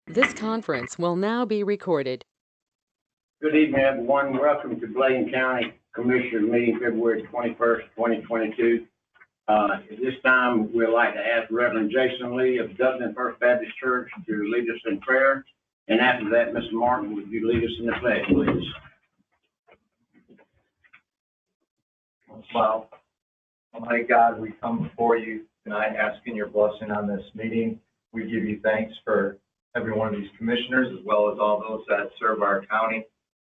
This conference will now be recorded. Good evening, everyone. Welcome to Bladen County Commissioner meeting, February 21st, 2022. At this time, we'd like to ask Reverend Jason Lee of Dublin First Baptist Church to lead us in prayer. And after that, Mr. Martin, would you lead us in the pledge, please? Well, Almighty God, we come before you tonight asking your blessing on this meeting. We give you thanks for every one of these commissioners, as well as all those that serve our county.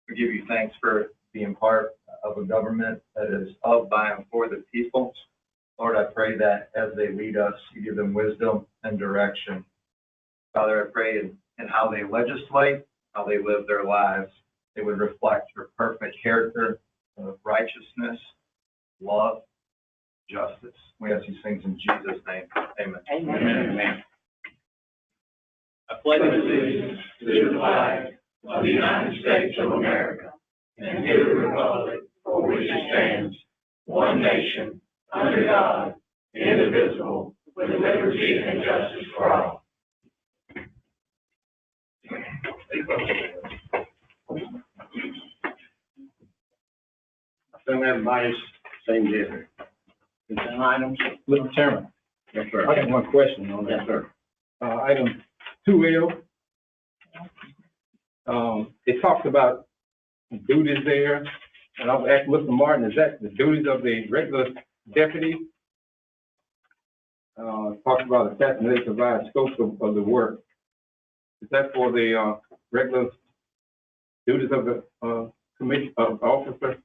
We give you thanks for being part of a government that is of, by, and for the people. Lord, I pray that as they lead us, you give them wisdom and direction. Father, I pray in how they legislate, how they live their lives, they would reflect your perfect character of righteousness, love, justice. We ask these things in Jesus' name. Amen. Amen. Amen. I pledge allegiance to the flag of the United States of America and to the republic for which it stands, one nation, under God, indivisible, with liberty and justice for all. I assume everybody's same different. Consent items? Mr. Chairman, Yes, sir. I got one question on Yes, that. sir. Item 2L. It talks about duties there, and I was asking Mr. Martin, is that the duties of the regular deputy? It talks about attachment, they provide scope of the work. Is that for the regular duties of the commission of officer?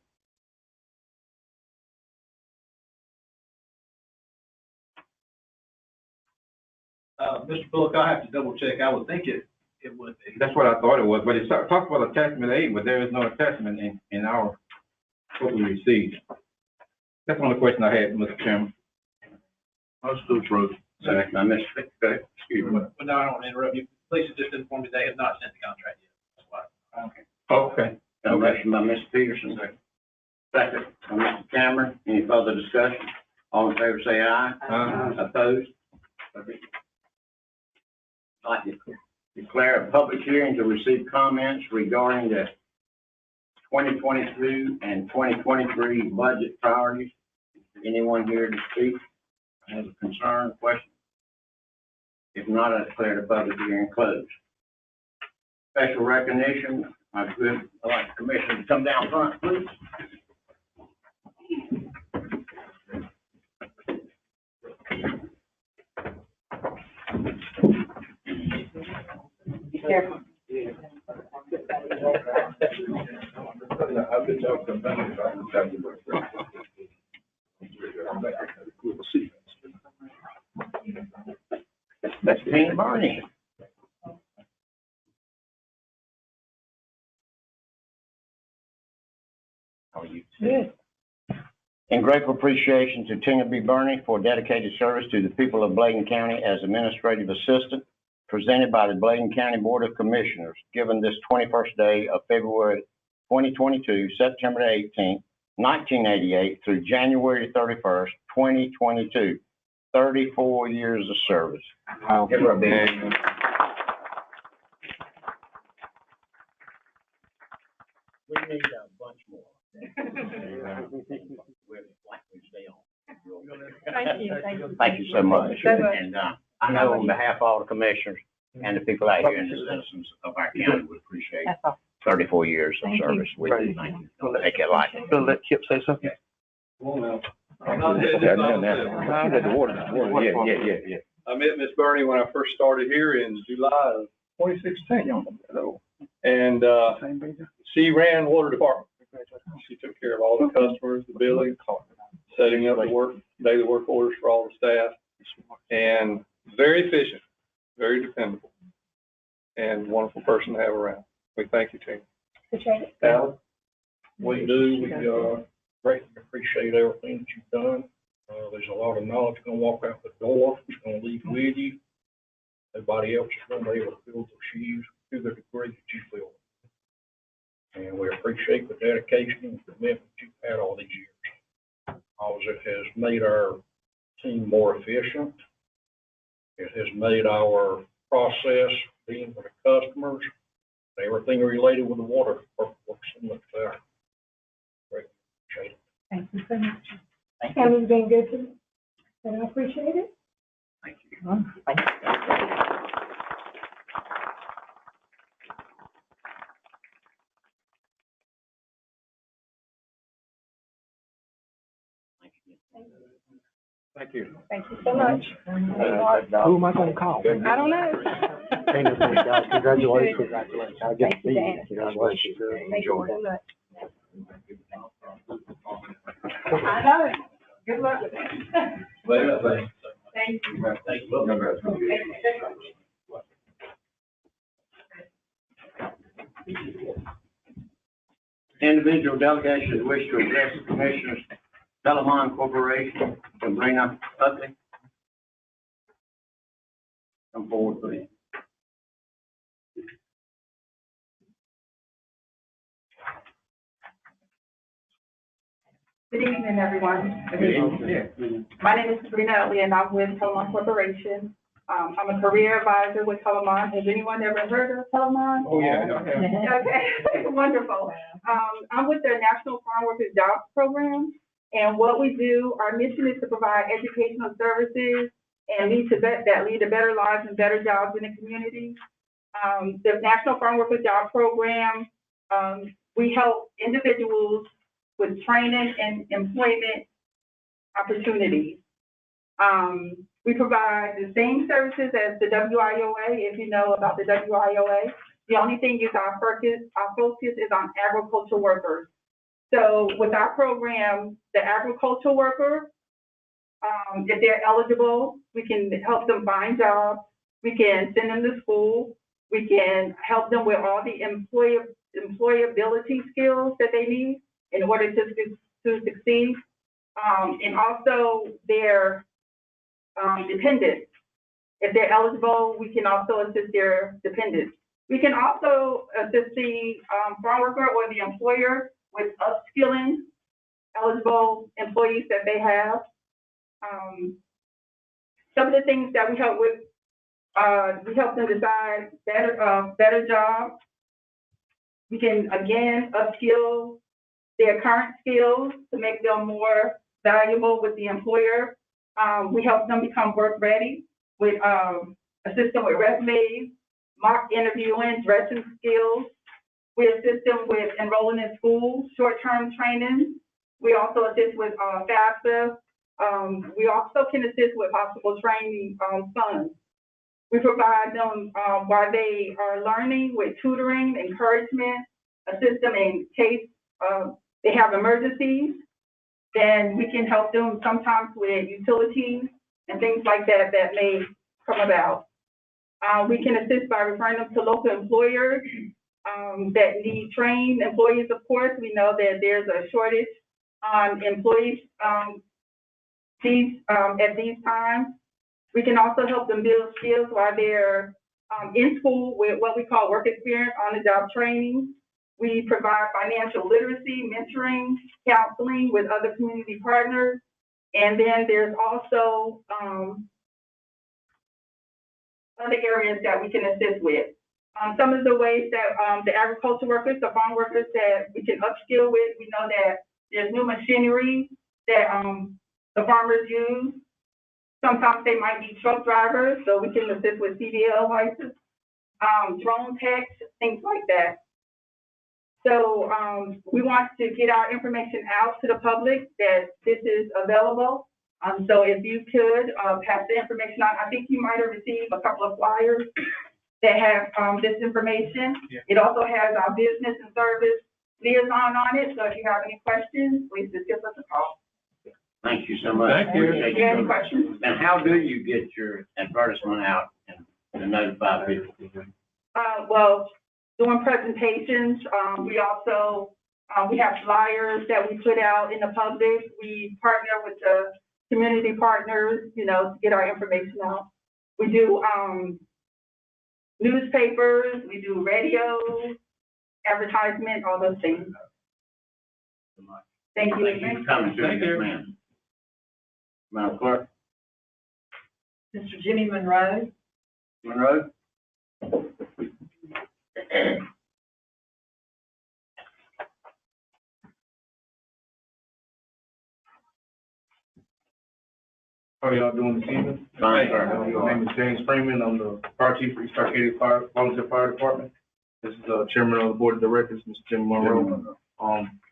Mr. Bullock, I have to double check. I would think it would be. That's what I thought it was, but it talks about attachment A, but there is no attachment in our, what we received. That's the only question I had, Mr. Chairman. Most of those roads. Second by Mr. Fick. Excuse me. But no, I don't want to interrupt you. Police have just informed me they have not sent the contract yet. That's why. Okay. Oh, okay. Got a motion by Mr. Peterson. Second by Mr. Cameron. Any further discussion? All in favor say aye. Opposed? I'd like to declare a public hearing to receive comments regarding the 2022 and 2023 budget priorities. Anyone here to speak? Has a concern, question? If not, I declare the public hearing closed. Special recognition. I'd like the commissioner to come down front, please. Be careful. That's King Barney. How are you? Good. In grateful appreciation to Tina B. Burney for dedicated service to the people of Bladen County as administrative assistant, presented by the Bladen County Board of Commissioners, given this 21st day of February 2022, September 18th, 1988 through January 31st, 2022. 34 years of service. Give her a big hand. We need a bunch more. Thank you. Thank you. Thank you so much. So much. And I know on behalf of all the commissioners and the people out here and the citizens of our county would appreciate That's all. 34 years of Thank you. service with you. Thank you. Take it like it. Gonna let Kip say something? I'm not dead, it's all good. Yeah. I met Miss Burney when I first started here in July of 2016. And she ran water department. She took care of all the customers, the billing, setting up the work, daily work orders for all the staff. And very efficient, very dependable, and wonderful person to have around. We thank you, Tina. Appreciate it. Alan? We do. We greatly appreciate everything that you've done. There's a lot of knowledge going to walk out the door. It's going to leave with you. Nobody else is going to be able to fill those shoes to the degree that you fill them. And we appreciate the dedication and commitment you've had all these years. Because it has made our team more efficient. It has made our process being with the customers, everything related with the water department works so much better. Greatly appreciate it. Thank you so much. Tammy's been good to me, and I appreciate it. Thank you. Thank you. Thank you. Thank you so much. Who am I gonna call? I don't know. Hey, listen, guys, congratulations, congratulations. I get to Thank you, see you. Dan. Congratulations. Thank you so much. I know. Good luck with that. Thank you. Individual delegations wish to address the commissioners. Telemon Corporation, Sabrina Utley. Come forward, please. Good evening, everyone. Good evening. My name is Sabrina Utley, and I'm with Telemon Corporation. I'm a career advisor with Telemon. Has anyone ever heard of Telemon? Oh, yeah, I have. Okay, wonderful. I'm with the National Farm Workers Jobs Program, and what we do, our mission is to provide educational services and lead to better lives and better jobs in the community. The National Farm Workers Jobs Program, we help individuals with training and employment opportunities. We provide the same services as the WIOA, if you know about the WIOA. The only thing is our focus is on agricultural workers. So with our program, the agricultural worker, if they're eligible, we can help them find jobs. We can send them to school. We can help them with all the employability skills that they need in order to succeed. And also their dependents. If they're eligible, we can also assist their dependents. We can also assist the farm worker or the employer with upskilling eligible employees that they have. Some of the things that we help with, we help them decide better jobs. We can, again, upskill their current skills to make them more valuable with the employer. We help them become work ready with assist them with resumes, mock interviewing, dressing skills. We assist them with enrolling in school, short-term training. We also assist with FAFSA. We also can assist with hospital training funds. We provide them while they are learning with tutoring, encouragement, assist them in case they have emergencies. Then we can help them sometimes with utilities and things like that that may come about. We can assist by referring them to local employers that need trained employees, of course. We know that there's a shortage on employees at these times. We can also help them build skills while they're in school with what we call work experience on the job training. We provide financial literacy, mentoring, counseling with other community partners. And then there's also other areas that we can assist with. Some of the ways that the agriculture workers, the farm workers that we can upskill with, we know that there's new machinery that the farmers use. Sometimes they might be truck drivers, so we can assist with CDL license, drone techs, things like that. So we want to get our information out to the public that this is available. So if you could pass the information on, I think you might have received a couple of flyers that have this information. Yeah. It also has our business and service liaison on it. So if you have any questions, please just give us a call. Thank you so much. Thank you. Do you have any questions? And how do you get your advertisement out and notify people? Well, doing presentations. We also, we have flyers that we put out in the public. We partner with the community partners, you know, to get our information out. We do newspapers, we do radio, advertisement, all those things. Thank you. Thank you for coming to this, ma'am. Madam Clerk. Mr. Jimmy Monroe. Monroe. How y'all doing this evening? Fine, sir. My name is James Freeman. I'm the fire chief for East Arcadia Volunteer Fire Department. This is the chairman of the board of directors, Mr. Jim Monroe.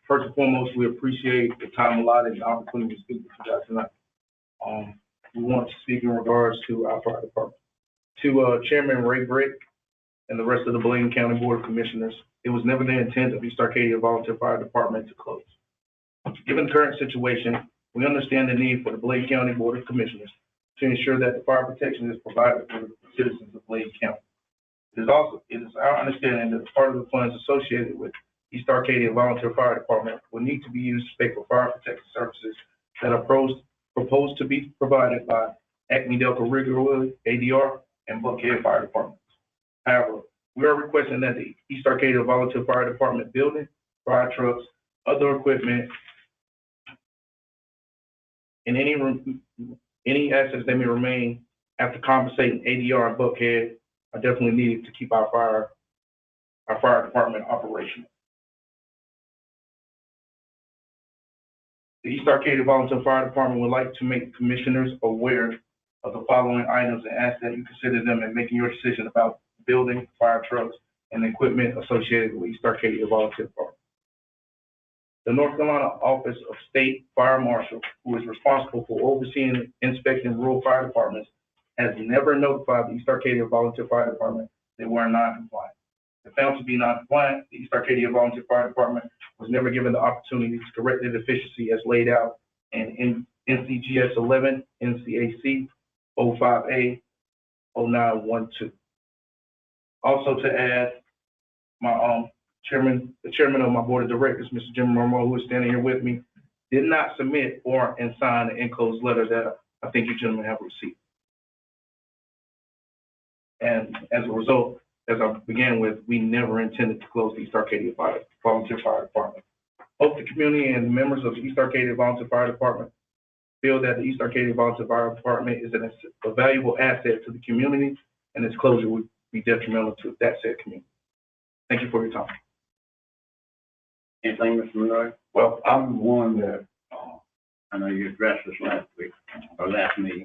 First and foremost, we appreciate the time allotted and the opportunity to speak with you guys tonight. We want to speak in regards to our fire department. To Chairman Ray Brick and the rest of the Bladen County Board of Commissioners, it was never the intent of East Arcadia Volunteer Fire Department to close. Given the current situation, we understand the need for the Bladen County Board of Commissioners to ensure that the fire protection is provided for the citizens of Bladen County. It is our understanding that part of the funds associated with East Arcadia Volunteer Fire Department will need to be used to pay for fire protection services that are proposed to be provided by Acme Delco Riggerwood, ADR, and Buckhead Fire Departments. However, we are requesting that the East Arcadia Volunteer Fire Department building, fire trucks, other equipment, and any assets that may remain after compensating ADR and Buckhead are definitely needed to keep our fire department operational. The East Arcadia Volunteer Fire Department would like to make commissioners aware of the following items and ask that you consider them in making your decision about building, fire trucks, and equipment associated with East Arcadia Volunteer Department. The North Carolina Office of State Fire Marshal, who is responsible for overseeing and inspecting rural fire departments, has never notified the East Arcadia Volunteer Fire Department they were non-compliant. If found to be non-compliant, the East Arcadia Volunteer Fire Department was never given the opportunity to correct the deficiency as laid out in NCGS 11, NCAC 05A 0912. Also to add, the chairman of my board of directors, Mr. Jim Monroe, who is standing here with me, did not submit and sign the enclosed letter that I think you gentlemen have received. And as a result, as I began with, we never intended to close the East Arcadia Volunteer Fire Department. Both the community and members of the East Arcadia Volunteer Fire Department feel that the East Arcadia Volunteer Fire Department is a valuable asset to the community, and its closure would be detrimental to that said community. Thank you for your time. Anything, Mr. Monroe? Well, I'm the one that, I know you addressed this last week, or last meeting.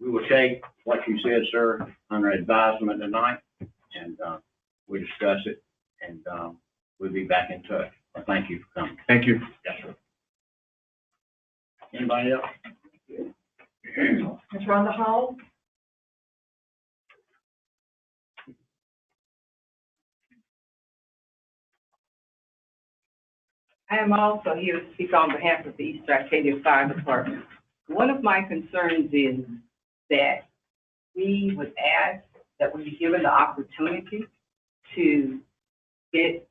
We will take what you said, sir, under advisement tonight, and we discuss it, and we'll be back in touch. Well, thank you for coming. Thank you. Yes, sir. Anybody else? Ms. Rhonda Hall? I am also here to speak on behalf of the East Arcadia Fire Department. One of my concerns is that we would ask that we be given the opportunity to get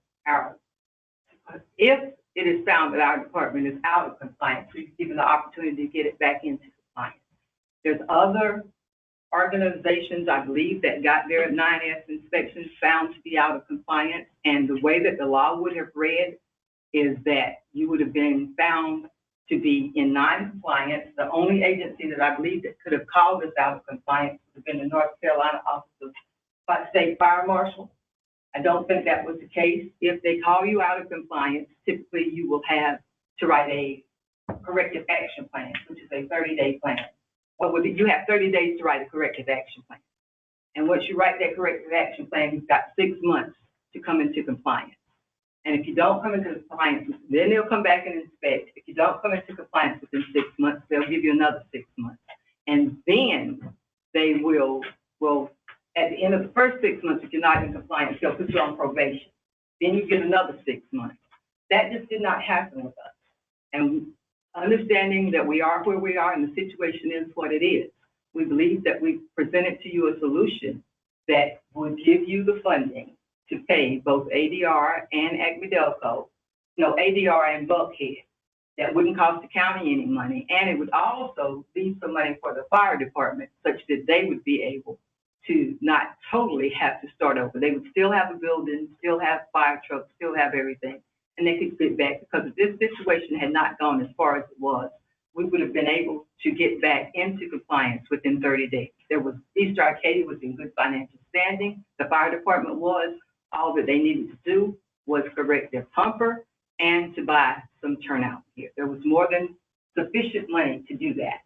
if it is found that our department is out of compliance, we've given the opportunity to get it back into compliance. There's other organizations, I believe, that got their 9S inspections found to be out of compliance, and the way that the law would have read is that you would have been found to be in non-compliance. The only agency that I believe that could have called us out of compliance would have been the North Carolina Office of State Fire Marshal. I don't think that was the case. If they call you out of compliance, typically you will have to write a corrective action plan, which is a 30-day plan. You have 30 days to write a corrective action plan. And once you write that corrective action plan, you've got 6 months to come into compliance. And if you don't come into compliance, then they'll come back and inspect. If you don't come into compliance within 6 months, they'll give you another 6 months. And then they will at the end of the first 6 months, if you're not in compliance, they'll put you on probation. Then you get another 6 months. That just did not happen with us. And understanding that we are where we are and the situation is what it is, we believe that we've presented to you a solution that would give you the funding to pay both ADR and Acme Delco, ADR and Buckhead. That wouldn't cost the county any money, and it would also leave some money for the fire department such that they would be able to not totally have to start over. They would still have a building, still have fire trucks, still have everything, and they could get back, because if this situation had not gone as far as it was, we would have been able to get back into compliance within 30 days. East Arcadia was in good financial standing. The fire department was. All that they needed to do was correct their pumper and to buy some turnout gear. There was more than sufficient money to do that.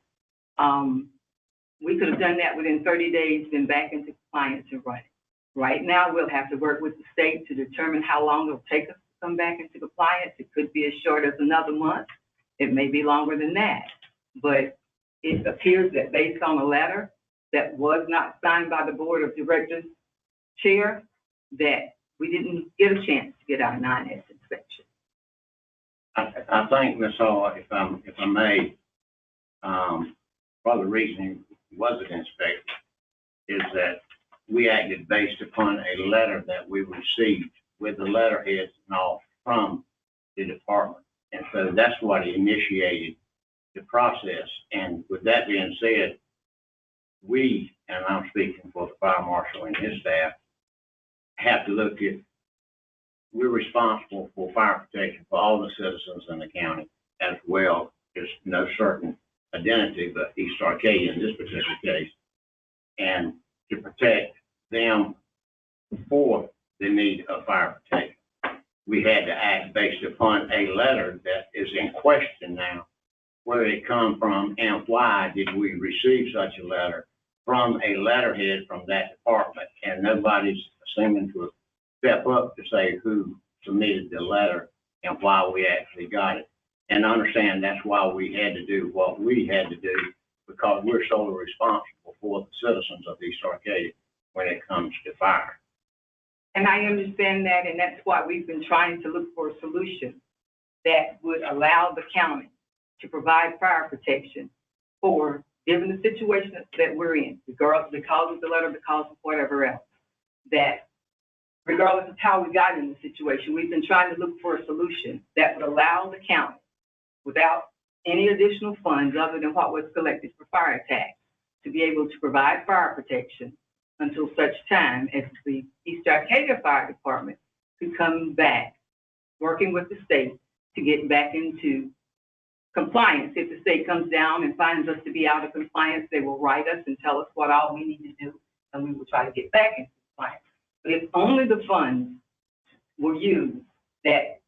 We could have done that within 30 days, been back into compliance and running. Right now, we'll have to work with the state to determine how long it'll take us to come back into compliance. It could be as short as another month. It may be longer than that. But it appears that based on a letter that was not signed by the Board of Directors chair, that we didn't get a chance to get our 9S inspection. I think, Ms. Hall, if I may, part of the reason he wasn't inspected is that we acted based upon a letter that we received with the letterheads and all from the department. And so that's what initiated the process. And with that being said, we, and I'm speaking for the fire marshal and his staff, have to look at, we're responsible for fire protection for all the citizens in the county, as well as no certain identity, but East Arcadia in this particular case, and to protect them for the need of fire protection. We had to act based upon a letter that is in question now, where it come from and why did we receive such a letter from a letterhead from that department, and nobody's seeming to step up to say who submitted the letter and why we actually got it. And understand that's why we had to do what we had to do, because we're solely responsible for the citizens of East Arcadia when it comes to fire. And I understand that, and that's why we've been trying to look for a solution that would allow the county to provide fire protection for, given the situation that we're in, regardless of the letter, because of whatever else, that regardless of how we got in the situation, we've been trying to look for a solution that would allow the county, without any additional funds other than what was collected for fire attacks, to be able to provide fire protection until such time as the East Arcadia Fire Department could come back, working with the state to get back into compliance. If the state comes down and finds us to be out of compliance, they will write us and tell us what all we need to do, and we will try to get back into compliance. But if only the funds were used that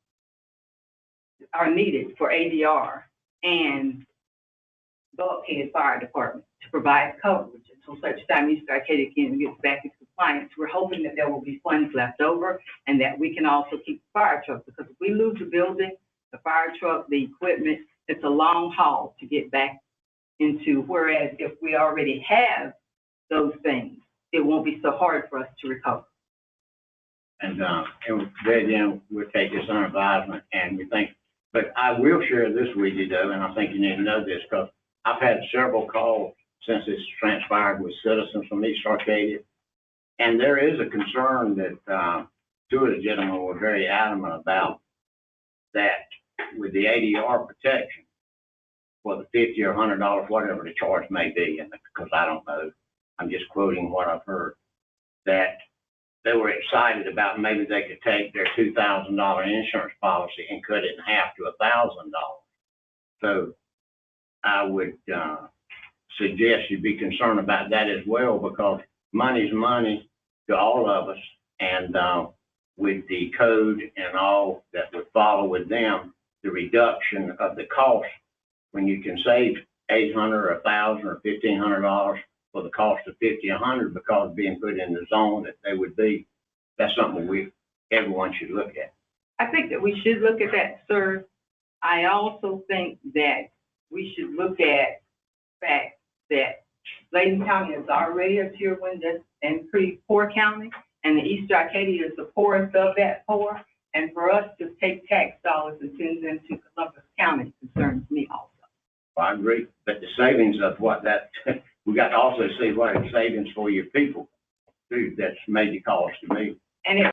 are needed for ADR and Bulkhead Fire Department to provide coverage until such time East Arcadia can get back into compliance, we're hoping that there will be funds left over and that we can also keep the fire truck, because if we lose the building, the fire truck, the equipment, it's a long haul to get back into, whereas if we already have those things, it won't be so hard for us to recover. And then we'll take this under advisement, and we think, but I will share this with you though, and I think you need to know this, because I've had several calls since it's transpired with citizens from East Arcadia. And there is a concern that two of the gentlemen were very adamant about, that with the ADR protection for the $50 or $100, whatever the charge may be, and because I don't know, I'm just quoting what I've heard, that they were excited about maybe they could take their $2,000 insurance policy and cut it in half to $1,000. So I would suggest you be concerned about that as well, because money's money to all of us, and with the code and all that would follow with them, the reduction of the cost, when you can save $800 or $1,000 or $1,500 for the cost of $50, $100 because being put in the zone that they would be, that's something everyone should look at. I think that we should look at that, sir. I also think that we should look at the fact that Bladen County is already a tier 1 and pretty poor county, and the East Arcadia is the poorest of that poor. And for us to take tax dollars and send them to Columbus County concerns me also. I agree, but the savings of what that, we got to also see what it's savings for your people, too. That's major cost to me. And it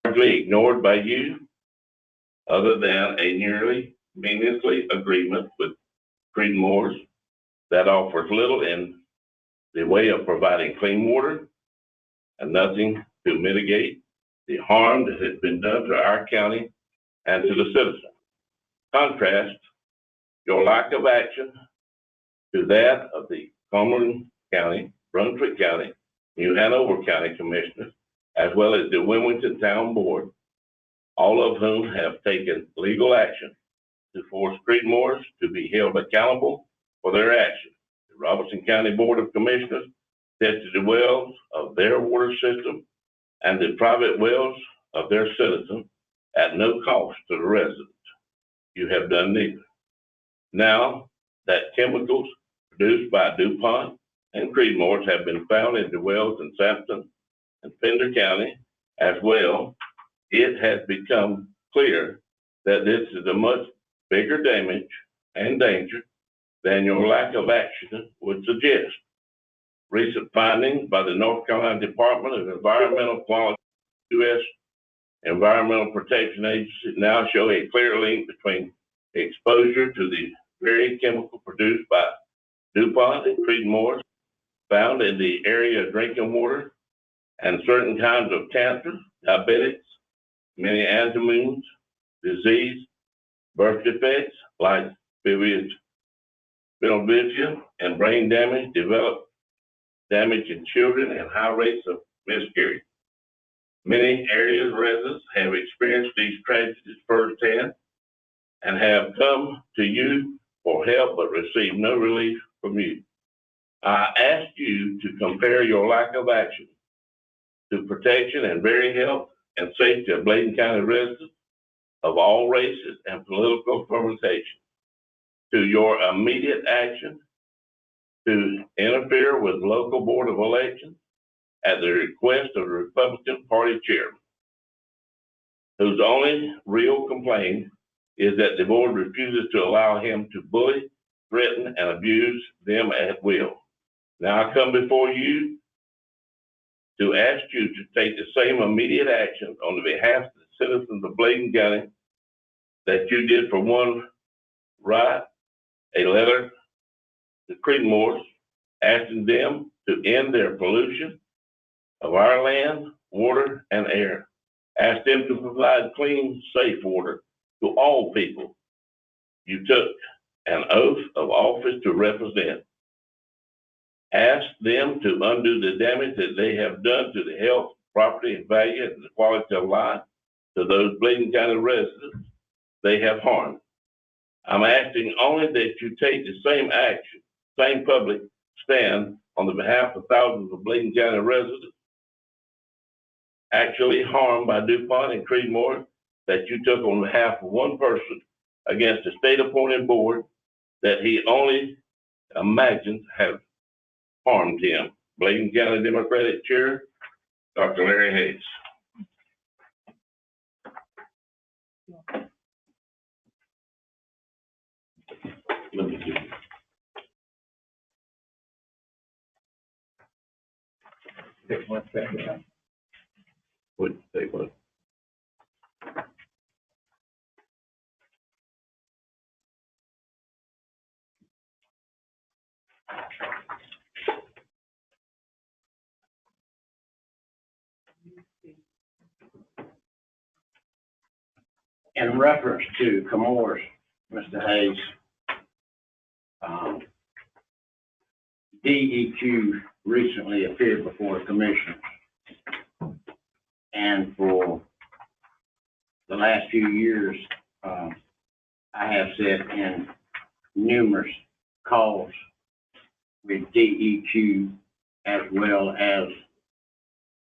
largely ignored by you, other than a nearly meaningless agreement with Creedmoor's that offers little in the way of providing clean water and nothing to mitigate the harm that has been done to our county and to the citizens. Contrast your lack of action to that of the Cumberland County, Brunswick County, New Hanover County Commissioners, as well as the Wilmington Town Board, all of whom have taken legal action to force Creedmoor's to be held accountable for their actions. The Robertson County Board of Commissioners tested the wells of their water system and the private wells of their citizens at no cost to the residents. You have done neither. Now that chemicals produced by DuPont and Creedmoor's have been found in the wells in Sampson and Pender County as well, it has become clear that this is a much bigger damage and danger than your lack of action would suggest. Recent findings by the North Carolina Department of Environmental Quality, U.S. Environmental Protection Agency, now show a clear link between exposure to the very chemical produced by DuPont and Creedmoor's found in the area of drinking water and certain kinds of cancer, diabetics, many autoimmune disease, birth defects like bilirubin and brain damage, develop damage in children and high rates of miscarriage. Many areas residents have experienced these tragedies firsthand and have come to you for help but received no relief from you. I ask you to compare your lack of action to protection and very health and safety of Bladen County residents of all races and political permutations to your immediate action to interfere with local board of elections at the request of the Republican Party chairman, whose only real complaint is that the board refuses to allow him to bully, threaten, and abuse them at will. Now I come before you to ask you to take the same immediate action on the behalf of the citizens of Bladen County that you did for one, write a letter to Creedmoor's asking them to end their pollution of our land, water, and air. Ask them to provide clean, safe water to all people you took an oath of office to represent. Ask them to undo the damage that they have done to the health, property, and value, and the quality of life to those Bladen County residents they have harmed. I'm asking only that you take the same action, same public stand on the behalf of thousands of Bladen County residents actually harmed by DuPont and Creedmoor that you took on behalf of one person against a state-appointed board that he only imagines have harmed him. Bladen County Democratic Chair, Dr. Larry Hayes. Let me see. Take one second. What, say what? In reference to Camorra's, Mr. Hayes, DEQ recently appeared before the commission, and for the last few years, I have said in numerous calls with DEQ as well as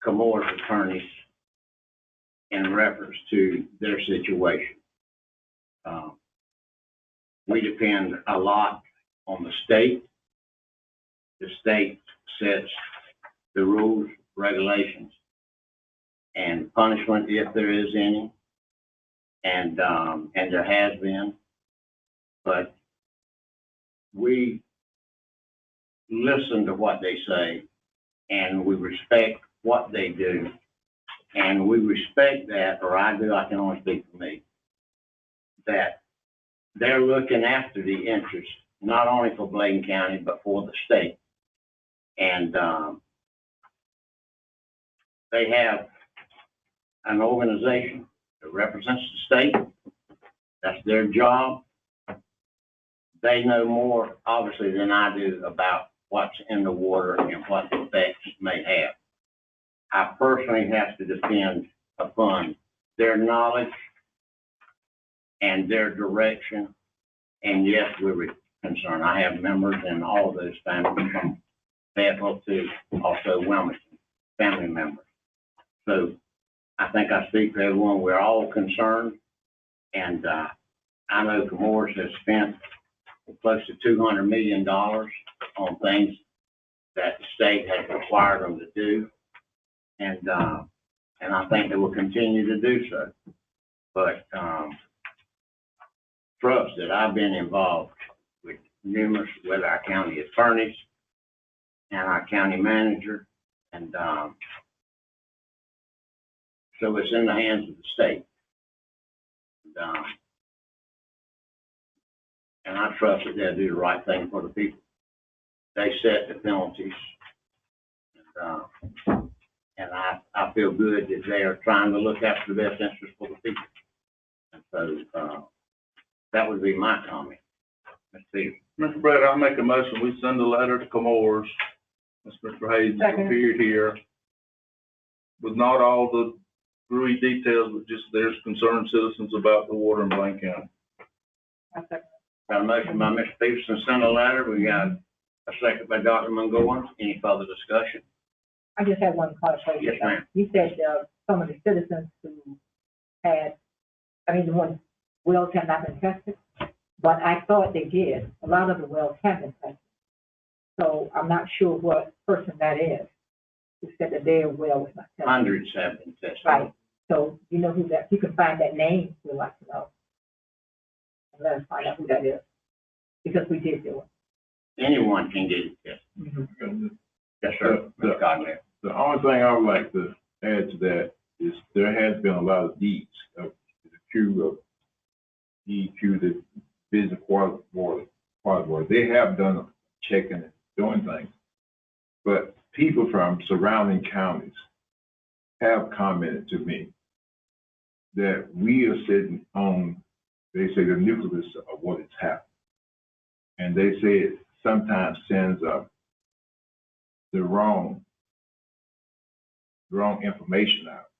Camorra's attorneys in reference to their situation. We depend a lot on the state. The state sets the rules, regulations, and punishment if there is any, and there has been. But we listen to what they say, and we respect what they do, And we respect that, or I do, I can only speak for me, that they're looking after the interests, not only for Bladen County, but for the state. And they have an organization that represents the state. That's their job. They know more, obviously, than I do about what's in the water and what the effects may have. I personally have to defend upon their knowledge and their direction. And yes, we're concerned. I have members in all of those families from Fayetteville to also Wilmington, family members. So I think I speak for everyone. We're all concerned. And I know Camorras has spent close to $200 million on things that the state has required them to do. And I think they will continue to do so. But trust that I've been involved with numerous, with our county attorneys and our county manager. And so it's in the hands of the state. And I trust that they'll do the right thing for the people. They set the penalties. And I feel good that they are trying to look after the best interest for the people. And so that would be my comment. Mr. Peters. Mr. Brett, I'll make a motion. We send a letter to Camorras. Mr. Hayes appeared here with not all the gooey details, but just there's concerned citizens about the water in Bladen County. Got a motion by Mr. Peterson, send a letter. We got a second by Dr. Mungoan. Any further discussion? I just have one clarification. Yes, ma'am. You said some of the citizens who had, the ones wells have not been tested, but I thought they did. A lot of the wells have been tested. So I'm not sure what person that is who said that their well was not tested. Hundreds have been tested. Right. So you know who that, you can find that name, we'd like to know. And let us find out who that is. Because we did do it. Anyone can get it tested. Mm-hmm. Yes, sir. Ms. Cognier. The only thing I would like to add to that is there has been a lot of deeds of the Q of DEQ, the business quality board. They have done checking and doing things, but people from surrounding counties have commented to me that we are sitting on, they say, the nucleus of what has happened. And they say it sometimes sends up the wrong information out.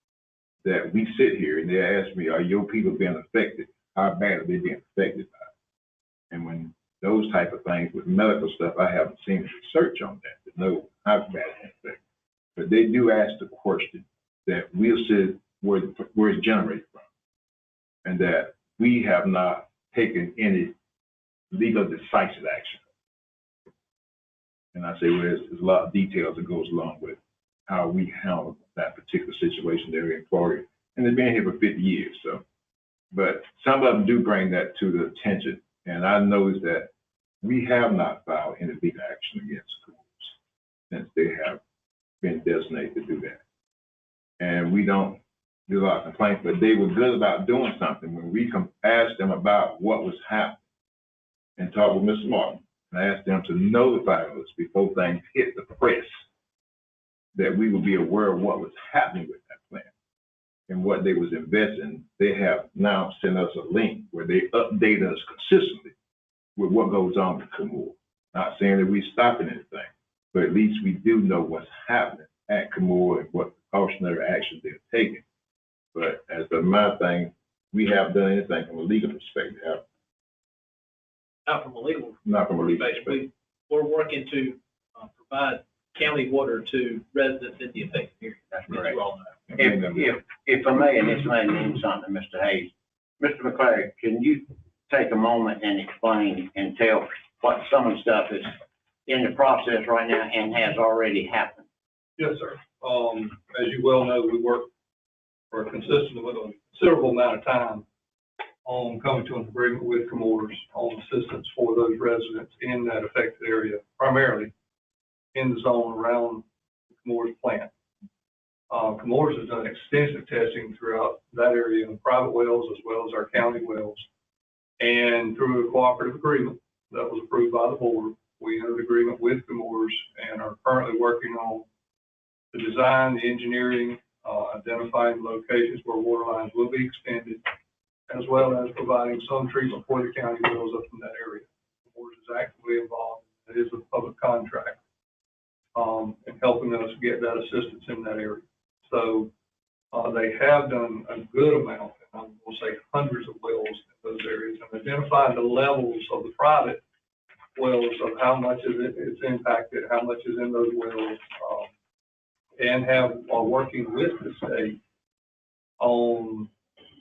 That we sit here and they ask me, are your people being affected? How bad are they being affected by it? And when those type of things with medical stuff, I haven't seen research on that to know how bad it's affected. But they do ask the question that we'll see where it's generated from. And that we have not taken any legal decisive action. And I say, well, there's a lot of details that goes along with how we handle that particular situation they're in Florida. And they've been here for 50 years, so. But some of them do bring that to the attention. And I noticed that we have not filed any legal action against schools since they have been designated to do that. And we don't do a lot of complaints, but they were good about doing something when we asked them about what was happening and talked with Mr. Martin. And I asked them to notify us before things hit the press that we would be aware of what was happening with that plant and what they was investing. They have now sent us a link where they update us consistently with what goes on with Camorras. Not saying that we're stopping anything, but at least we do know what's happening at Camorras and what precautionary actions they're taking. But as for my thing, we haven't done anything from a legal perspective. Not from a legal. Not from a legal perspective. We're working to provide county water to residents in the affected area. That's correct. You all know. If I may, and this may mean something, Mr. Hayes. Mr. McClary, can you take a moment and explain and tell what some of the stuff is in the process right now and has already happened? Yes, sir. As you well know, we work for a considerable amount of time on coming to an agreement with Camorras on assistance for those residents in that affected area, primarily in the zone around the Camorras plant. Camorras Comores has done extensive testing throughout that area in private wells as well as our county wells. And through a cooperative agreement that was approved by the board, we entered agreement with Comores and are currently working on the design, the engineering, identifying locations where water lines will be extended, as well as providing some treatment for the county wells up in that area. Comores is actively involved. It is a public contract, and helping us get that assistance in that area. So they have done a good amount, and I'm going to say hundreds of wells in those areas, and identified the levels of the private wells of how much is it's impacted, how much is in those wells, and are working with the state on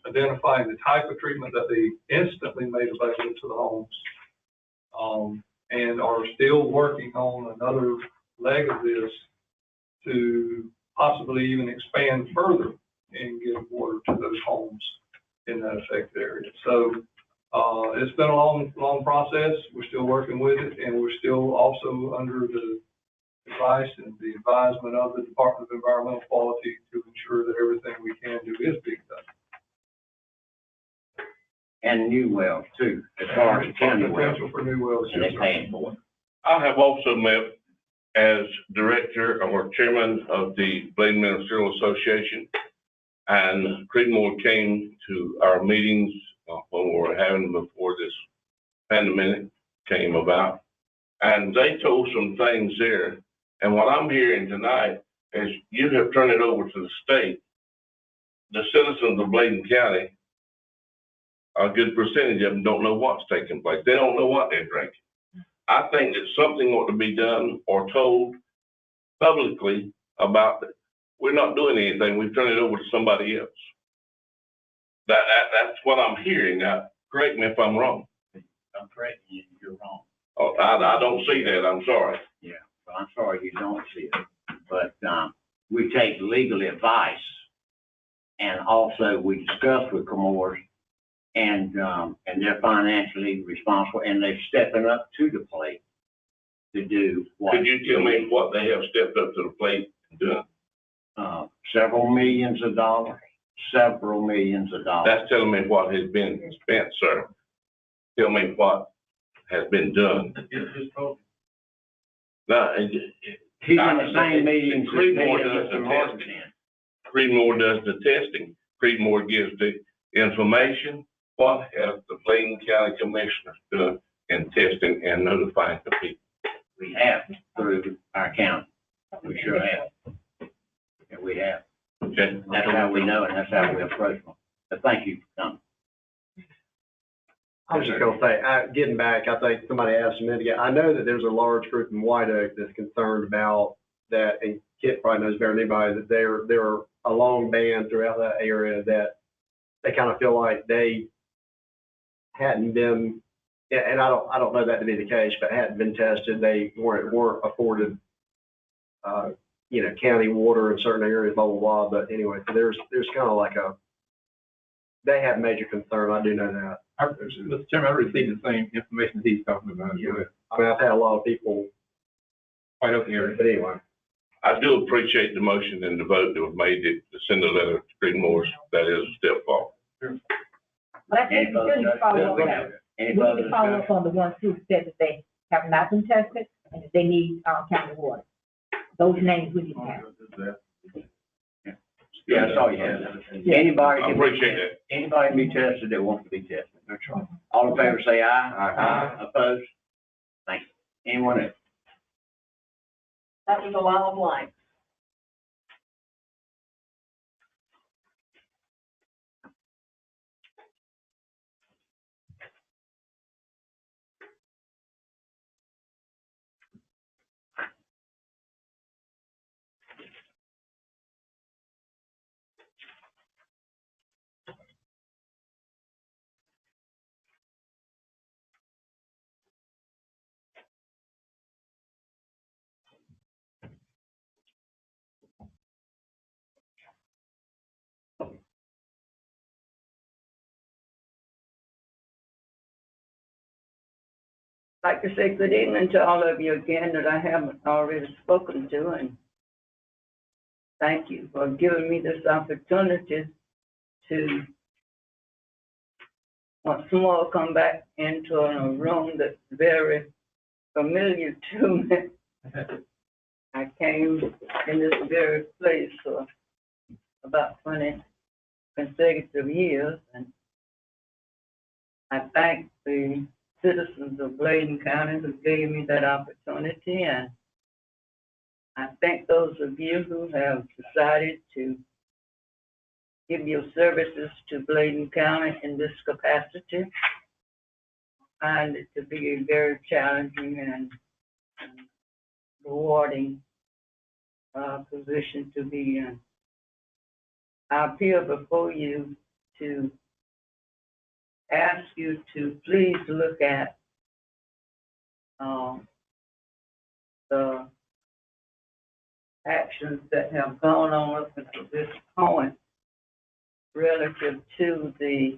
identifying the type of treatment that they instantly made available to the homes, and are still working on another leg of this to possibly even expand further and give water to those homes in that affected area. So it's been a long process. We're still working with it, and we're still also under the advice and the advisement of the Department of Environmental Quality to ensure that everything we can do is being done. And new wells too, as far as county wells. Potential for new wells. And they paying for it. I have also met as director or chairman of the Bladen Ministerial Association, and Creedmoor came to our meetings when we were having them before this pandemic came about, and they told some things there. And what I'm hearing tonight is you have turned it over to the state. The citizens of Bladen County, a good percentage of them don't know what's taking place. They don't know what they're drinking. I think that something ought to be done or told publicly about it. We're not doing anything. We've turned it over to somebody else. That's what I'm hearing. Now, correct me if I'm wrong. I'm correcting you, you're wrong. Oh, I don't see that. I'm sorry. Yeah, well, I'm sorry you don't see it. But we take legal advice, and also we discuss with Comores, and they're financially responsible, and they're stepping up to the plate to do what. Could you tell me what they have stepped up to the plate and done? Several millions of dollars. Several millions of dollars. That's telling me what has been spent, sir. Tell me what has been done. No, He's in the same meetings. Creedmoor does the testing. Creedmoor does the testing. Creedmoor gives the information. What have the Bladen County Commissioners done in testing and notifying the people? We have through our county. We sure have. Yeah, we have. Okay. That's how we know, and that's how we approach them. But thank you for coming. I was just gonna say, getting back, I think somebody asked a minute ago, I know that there's a large group in White Oak that's concerned about that, and Kit probably knows better than anybody, that there are a long band throughout that area that they kind of feel like they hadn't been, and I don't know that to be the case, but hadn't been tested. They weren't afforded, county water in certain areas, blah, blah, blah. But anyway, so there's kind of like they have major concern. I do know that. Mr. Chairman, I received the same information that he's talking about. Yeah. I mean, I've had a lot of people quite up here. But anyway. I do appreciate the motion and the vote that was made to send a letter to Creedmoor. That is a step forward. But I think we should follow up. We need to follow up on the ones who said that they have not been tested and that they need county water. Those names we need to have. Yeah, that's all you have. Anybody I appreciate it. Anybody can be tested that wants to be tested. That's right. All in favor say aye. Aye. Opposed? Thank you. Anyone else? That was a lot of blanks. I'd like to say good evening to all of you again that I haven't already spoken to, and thank you for giving me this opportunity to once more come back into a room that's very familiar to me. I came in this very place for about 20 consecutive years, and I thank the citizens of Bladen County who gave me that opportunity, and I thank those of you who have decided to give your services to Bladen County in this capacity. I find it to be a very challenging and rewarding position to be in. I appear before you to ask you to please look at the actions that have gone on up until this point relative to the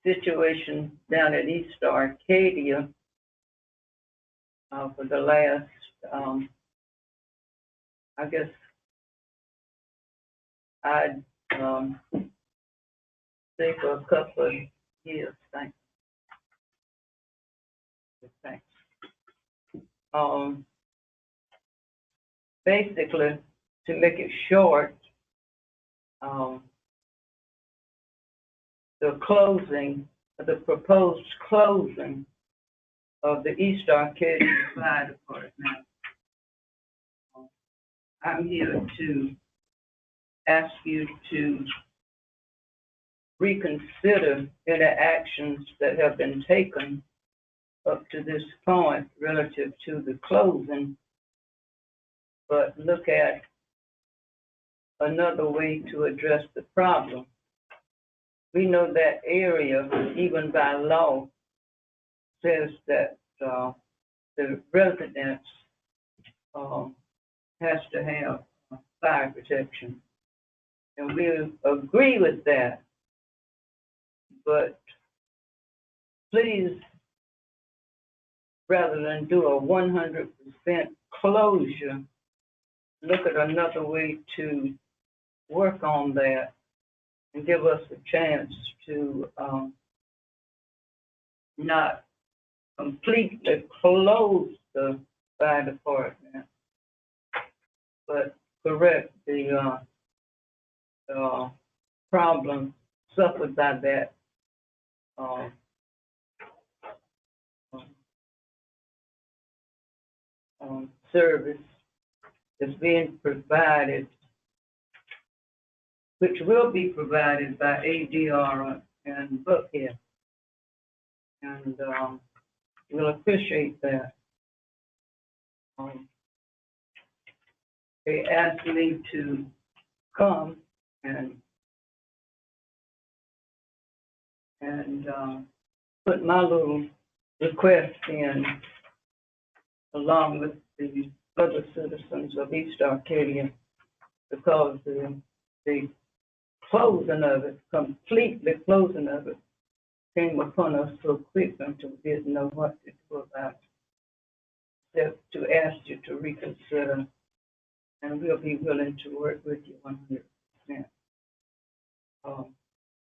situation down at East Arcadia for the last, I guess, I'd say for a couple of years. Thanks. Basically, to make it short, the proposed closing of the East Arcadia Fire Department. I'm here to ask you to reconsider any actions that have been taken up to this point relative to the closing, but look at another way to address the problem. We know that area, even by law, says that the residents has to have fire protection. And we agree with that. But please, rather than do a 100% closure, look at another way to work on that and give us a chance to not completely close the fire department, but correct the problem suffered by that service that's being provided, which will be provided by ADR and Buckhead. And we'll appreciate that. They asked me to come and put my little request in along with the other citizens of East Arcadia, because the closing of it, completely closing of it, came upon us so quick until we didn't know what to do about it, except to ask you to reconsider, and we'll be willing to work with you 100%.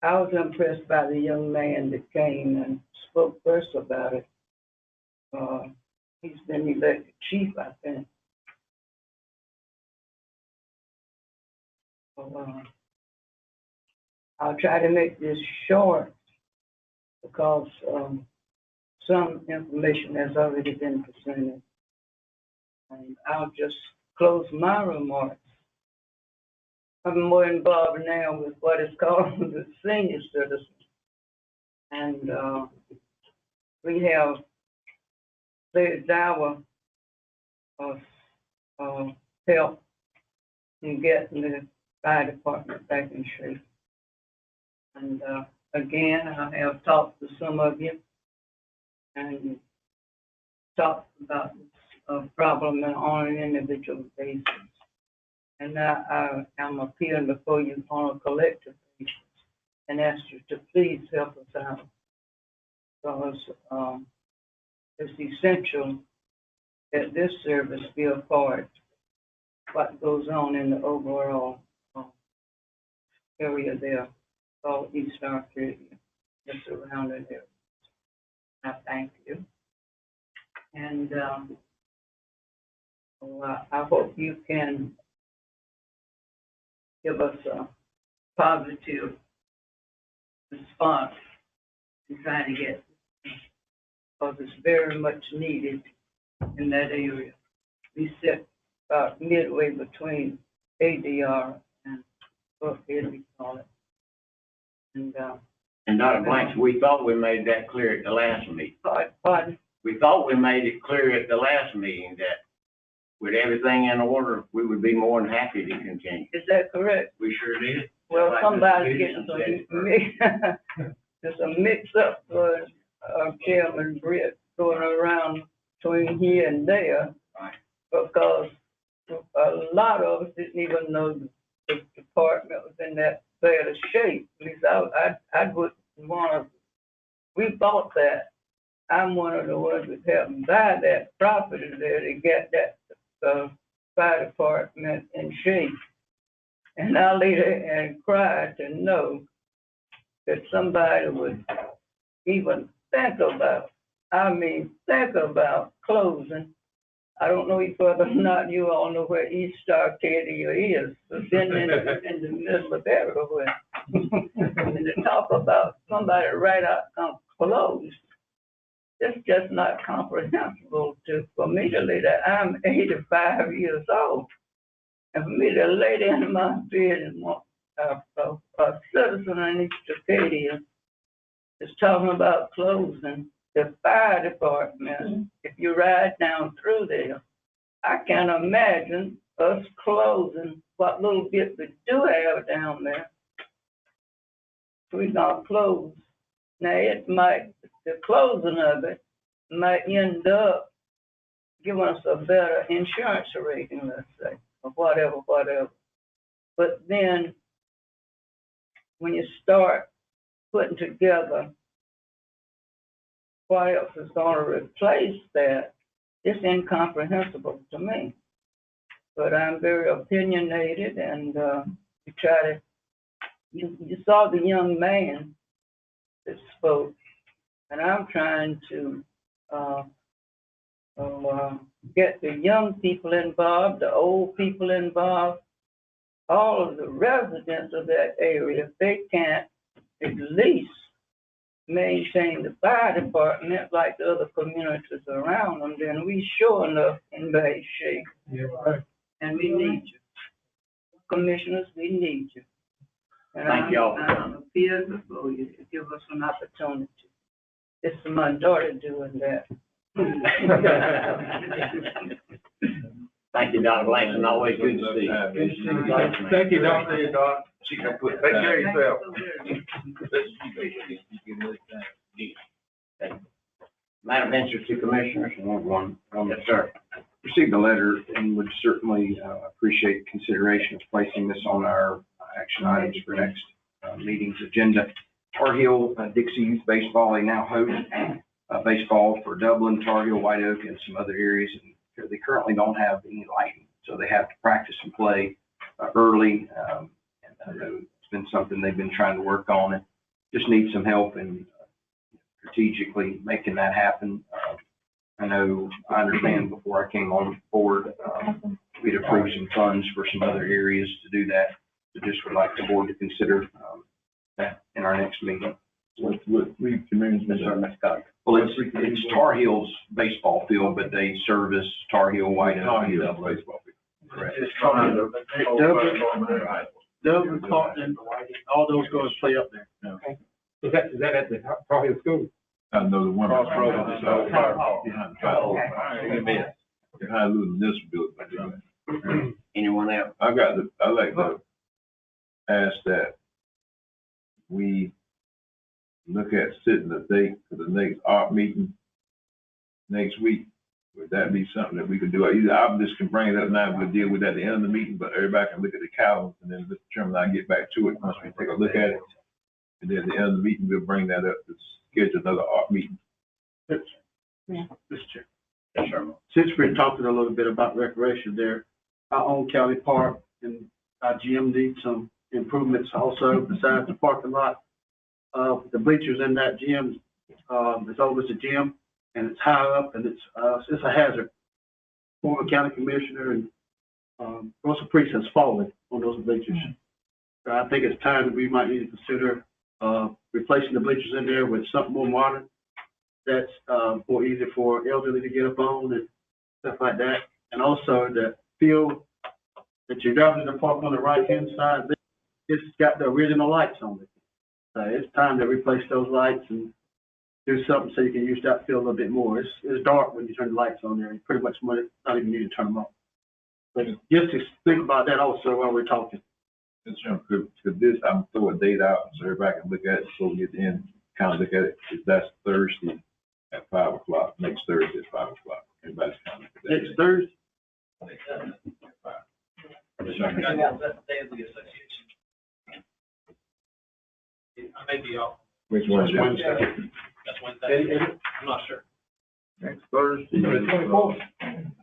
I was impressed by the young man that came and spoke first about it. He's been elected chief, I think. I'll try to make this short because some information has already been presented. And I'll just close my remarks. I'm more involved now with what is called the senior citizens. And we have pledged our help in getting the fire department back in shape. And again, I have talked to some of you and talked about this problem on an individual basis. And now I am appealing before you on a collective basis and ask you to please help us out, because it's essential that this service be a part what goes on in the overall area there, called East Arcadia, the surrounding area. I thank you. And I hope you can give us a positive response to trying to get, because it's very much needed in that area. We sit about midway between ADR and Buckhead, we call it. And Dr. Blanks, we thought we made that clear at the last meeting. Pardon? We thought we made it clear at the last meeting that with everything in order, we would be more than happy to continue. Is that correct? We sure did. Well, Like somebody's Mr. getting Peterson some mix, there's a mix-up for Chairman Britt going around between here and there, because a lot of us didn't even know the department was in that bad of shape. At least I would want to, we bought that. I'm one of the ones that helped buy that property there to get that fire department in shape. And I lay there and cried to know that somebody would even think about closing. I don't know whether or not you all know where East Arcadia is, but then in the middle of everywhere. And to talk about somebody right out closed, it's just not comprehensible for me to lay there. I'm 85 years old. And for me to lay there in my bed and want a citizen in East Arcadia is talking about closing the fire department. If you ride down through there, I can't imagine us closing what little bit we do have down there. We're gonna close. Now the closing of it might end up giving us a better insurance rating, let's say, or whatever. But then when you start putting together what else is going to replace that, it's incomprehensible to me. But I'm very opinionated, and you try to, you saw the young man that spoke, and I'm trying to get the young people involved, the old people involved, all of the residents of that area. If they can't at least maintain the fire department like the other communities around them, then we sure enough in bad shape. Yeah, right. And we need you. Commissioners, we need you. And Thank y'all. I'm appealing before you to give us an opportunity. It's my daughter doing that. Thank you, Dr. Blanks, always good to see you. Thank you, Doctor. Take care of yourself. Madam Answer to Commissioners, one. Yes, sir. Received a letter and would certainly appreciate consideration of placing this on our action items for next meeting's agenda. Tar Heel Dixie Youth Baseball, they now host baseball for Dublin, Tar Heel, White Oak, and some other areas. And they currently don't have any lighting, so they have to practice and play early. And I know it's been something they've been trying to work on, and just need some help in strategically making that happen. I understand before I came on board, we'd approved some funds for some other areas to do that. So just would like the board to consider that in our next meeting. What communities, Mr. Scott? Well, it's Tar Heel's baseball field, but they service Tar Heel, White Oak. Tar Heel baseball field. Correct. Dublin, Carlton, all those girls play up there. Is that at the Tar Heel School? I know the one. Behind Little Municipal Building. Anyone else? I'd like to ask that we look at setting a date for the next art meeting next week. Would that be something that we could do? Either I just can bring it up now, we'll deal with that at the end of the meeting, but everybody can look at the calendar, and then Mr. Chairman and I get back to it once we take a look at it. And then at the end of the meeting, we'll bring that up to schedule another art meeting. Mr. Chair. Yes, sir. Since we're talking a little bit about recreation there, our own county park, and our gym needs some improvements also besides the parking lot. The bleachers in that gym, it's over the gym, and it's high up, and it's a hazard. Former county commissioner and Russell Priest has fallen on those bleachers. So I think it's time that we might need to consider replacing the bleachers in there with something more modern that's more easy for elderly to get up on and stuff like that. And also the field that you're driving in the park on the right-hand side, it's got the original lights on it. It's time to replace those lights and do something so you can use that field a little bit more. It's dark when you turn the lights on there. You pretty much might not even need to turn them on. But just to think about that also while we're talking. Could this, I'm throwing a date out so everybody can look at it before we get in, kind of look at it. That's Thursday at 5 o'clock, next Thursday at 5 o'clock. Everybody's kind of look at that. Next Thursday? That's the day of the association. I may be off. Which one is Wednesday. That's Wednesday. I'm not sure. Next Thursday. The 24th.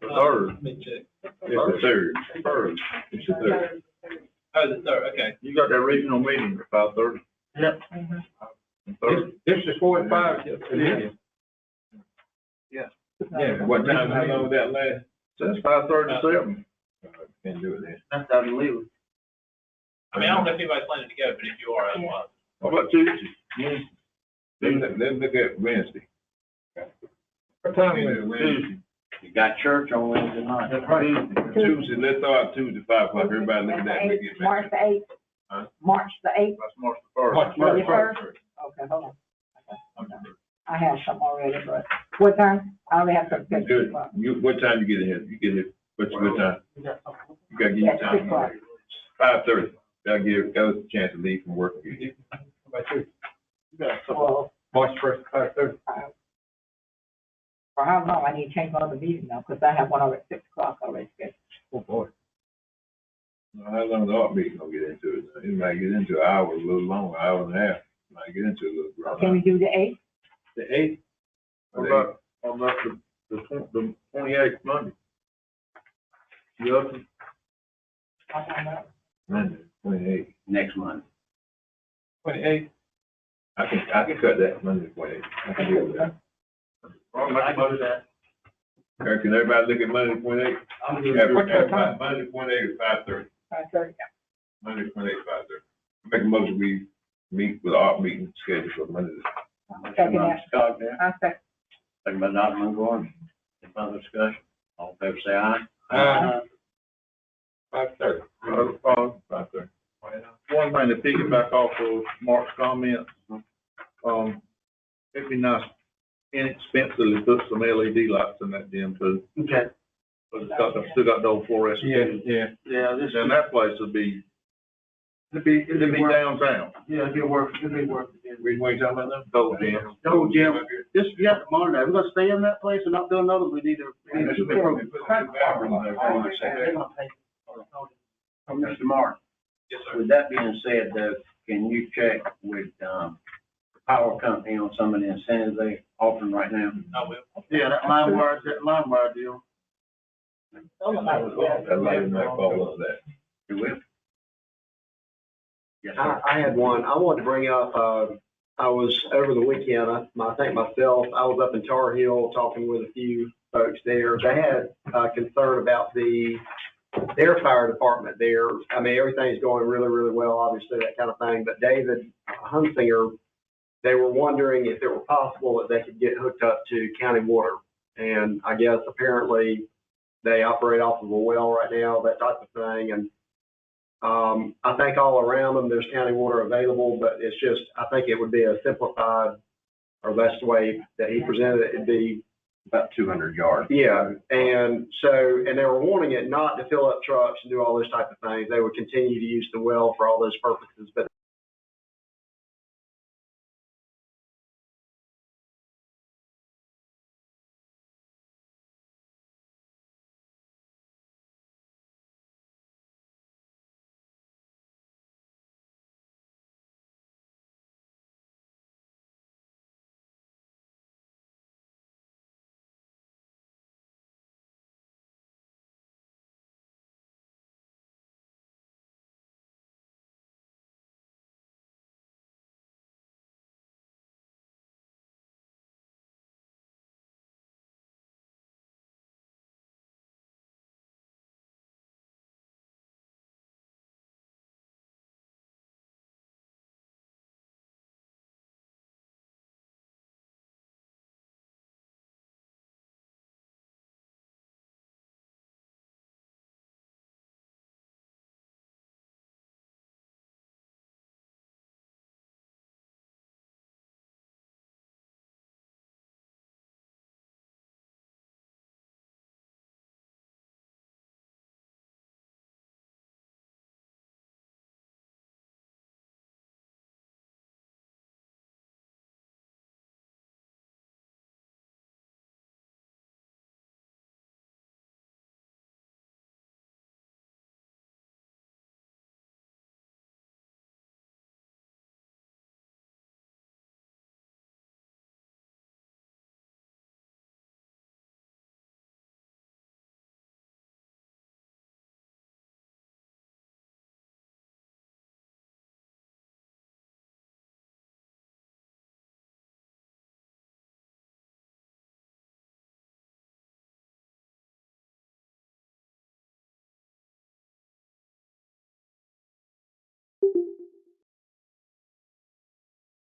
The third. Let me check. It's the third. Third. It's the third. Oh, the third, okay. You got that regional meeting at 5:30. Yep. This is 4 and 5. Yeah, what time, how long was that last? Says 5:30 to 7. Can't do it then. That's out of Leland. I mean, I don't know if anybody's planning to go, but if you are, that's why. How about Tuesday? Let's look at Wednesday. What time is it? Wednesday. You got church on Wednesday night. Tuesday, let's start Tuesday, 5 o'clock. Everybody look at that. We get back. March the 8th. Huh? March the 8th. That's March the 1st. March first. Okay, hold on. I have some already, but what time? I already have some. Good. What time you get in here? You get here, what's a good time? You gotta give you Yes, 6 time. o'clock. 5:30. That'll give us a chance to leave from work. Well, March 1st, 5:30. for how long? I need to change my other meeting now, because I have one over at 6 o'clock already scheduled. Oh, boy. How long the art meeting gonna get into it? It might get into an hour, a little longer, hour and a half. Might get into a little. Can we do the 8th? The 8th? How about the 28th Monday? You up? Monday, 28th. Next month. 28th? I can cut that Monday, 28th. I can deal with that. Can everybody look at Monday, 28th? I'm good. Yeah, Monday, 28th at 5:30. 5:30. Monday, 28th, 5:30. Make a motion, we meet with the art meeting scheduled for Monday. Second that. Scott there. I second. Second by Dr. Montgomery. Any further discussion? All in favor, say aye. 5:30. 5:30. One thing to piggyback off of Mark's comments, it'd be nice inexpensively put some LED lights in that gym too. Okay. But it's still got the old fluorescent. Yeah, And that place would be, it'd be downtown. Yeah, it'd work. It'd work. Which one you talking about now? Double gym. The whole gym, just, you have to monitor that. We're gonna stay in that place and not do another, we need to. Mr. Martin. Yes, sir. With that being said, though, can you check with, the power company on some of the incentives they offering right now? I will. Yeah, that line wire deal. That light might fall off that. You will? Yes, sir. I had one. I wanted to bring up, I was over the weekend, I think myself, I was up in Tar Heel talking with a few folks there. They had concern about their fire department there. I mean, everything's going really, really well, obviously, that kind of thing. But David Hunsinger, they were wondering if it were possible that they could get hooked up to county water. And I guess apparently they operate off of a well right now, that type of thing. And I think all around them, there's county water available, but it's just, I think it would be a simplified or best way that he presented it. It'd be About 200 yards. yeah, and so, and they were wanting it not to fill up trucks and do all those type of things. They would continue to use the well for all those purposes, but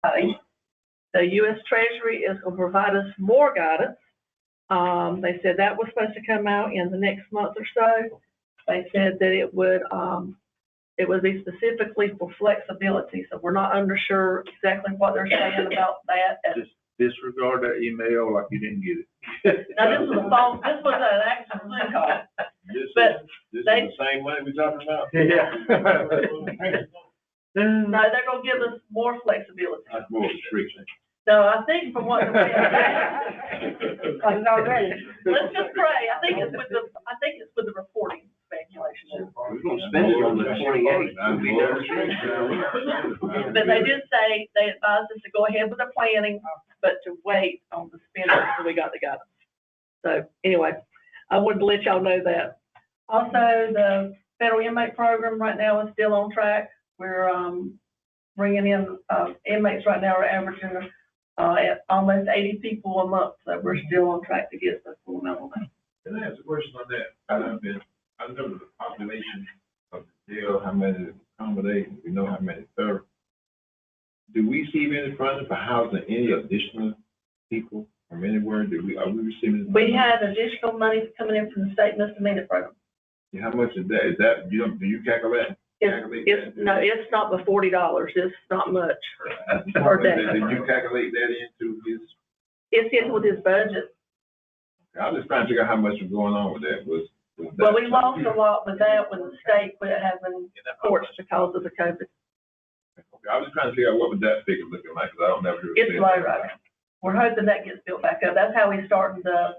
The U.S. Treasury is going to provide us more guidance. They said that was supposed to come out in the next month or so. They said that it would be specifically for flexibility, so we're not sure exactly what they're saying about that. Just disregard that email like you didn't get it. Now, this was an actual Zoom call. But This is the same money we're talking about? Yeah. No, they're gonna give us more flexibility. That's more restriction. No, I think from what the way let's just pray. I think it's with the reporting speculation. We're gonna spend it on the 28th. But they did say, they advised us to go ahead with the planning, but to wait on the spending until we got the guidance. So anyway, I wanted to let y'all know that. Also, the federal inmate program right now is still on track. We're bringing in inmates right now are averaging at almost 80 people a month, so we're still on track to get the full amount of that. Can I ask a question on that? I know the population of the jail, how many accommodate, we know how many serve. Do we receive any funding for housing any additional people from anywhere? Are we receiving? We had additional money coming in from the state misdemeanor program. Yeah, how much is that? Is that, do you calculate? It's not but $40. It's not much per day. Did you calculate that into his? It's in with his budget. I was just trying to figure out how much was going on with that. Was that? Well, we lost a lot with that when the state quit having courts because of the COVID. Okay, I was just trying to figure out what was that figure looking like, because I don't never hear. It's low right now. We're hoping that gets built back up. That's how we started the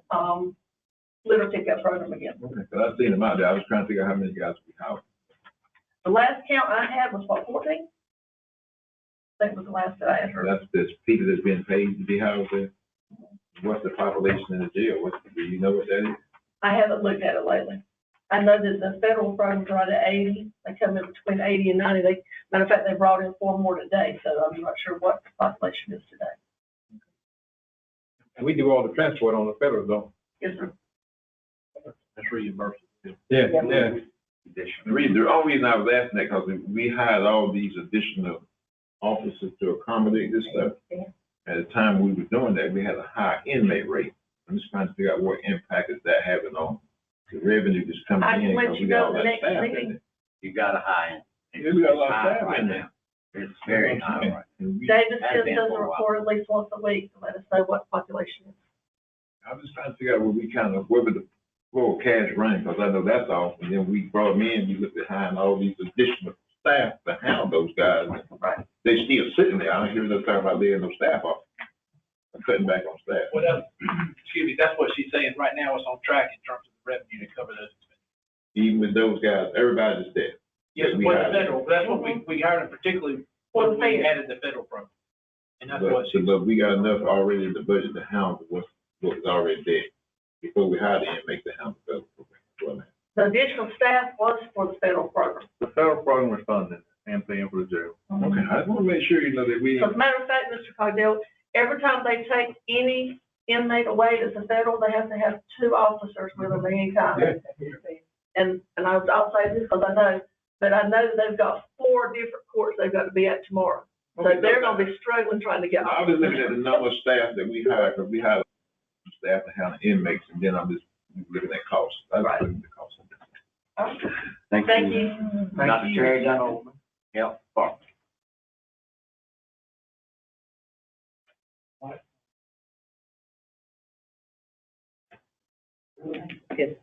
litter pickup program again. Okay, because I've seen them out there. I was trying to figure out how many guys we housed. The last count I had was what, 14? I think was the last that I had heard. That's people that's been paid to be housed there. What's the population in the jail? Do you know what that is? I haven't looked at it lately. I know that the federal programs are right at 80. They come in between 80 and 90. Matter of fact, they brought in 4 more today, so I'm not sure what the population is today. And we do all the transport on the federal zone. Yes, sir. That's reimbursed. Yeah. The only reason I was asking that, because we hired all these additional officers to accommodate this stuff. At the time we were doing that, we had a high inmate rate. I'm just trying to figure out what impact is that having on the revenue that's coming in. I can let you know the next meeting. You got a high end. Yeah, we got a lot of staff in there. It's very high right now. David sends us a report at least once a week to let us know what the population is. I was trying to figure out where would the flow of cash running, because I know that's off, and then we brought them in, we looked behind all these additional staff to handle those guys. Right. They still sitting there. I don't hear them talking about laying no staff off. I'm cutting back on staff. Well, excuse me, that's what she's saying. Right now, it's on track in terms of the revenue to cover those expenses. Even with those guys, everybody's there. Yes, for the federal, that's what we hired, and particularly when we added the federal program. And that's what But we got enough already in the budget to handle what was already there before we hired the inmate to handle the federal program. The additional staff was for the federal program. The federal program was funded and paying for the jail. Okay, I just want to make sure you know that we. As a matter of fact, Mr. Cogdell, every time they take any inmate away that's a federal, they have to have 2 officers with them at any time. And I'll say this because I know that they've got 4 different courts they've got to be at tomorrow. So they're going to be struggling trying to get. I was looking at the number of staff that we hired, because we hired staff to handle inmates, and then I'm just looking at costs. I was looking at the costs. Thank you. Dr. Terry Dunn, Health Department. Good.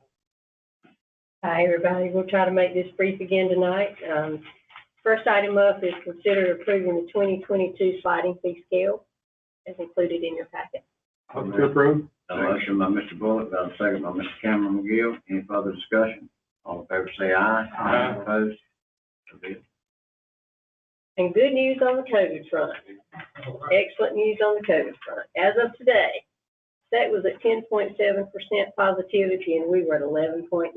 Hi, everybody. We'll try to make this brief again tonight. First item up is consider approving the 2022 sliding fee scale as included in your packet. To approve. A motion by Mr. Bullock, got a second by Mr. Cameron McGill. Any further discussion? All in favor say aye. Aye. Opposed? So be it. And good news on the COVID front. Excellent news on the COVID front. As of today, state was at 10.7% positivity and we were at 11.9.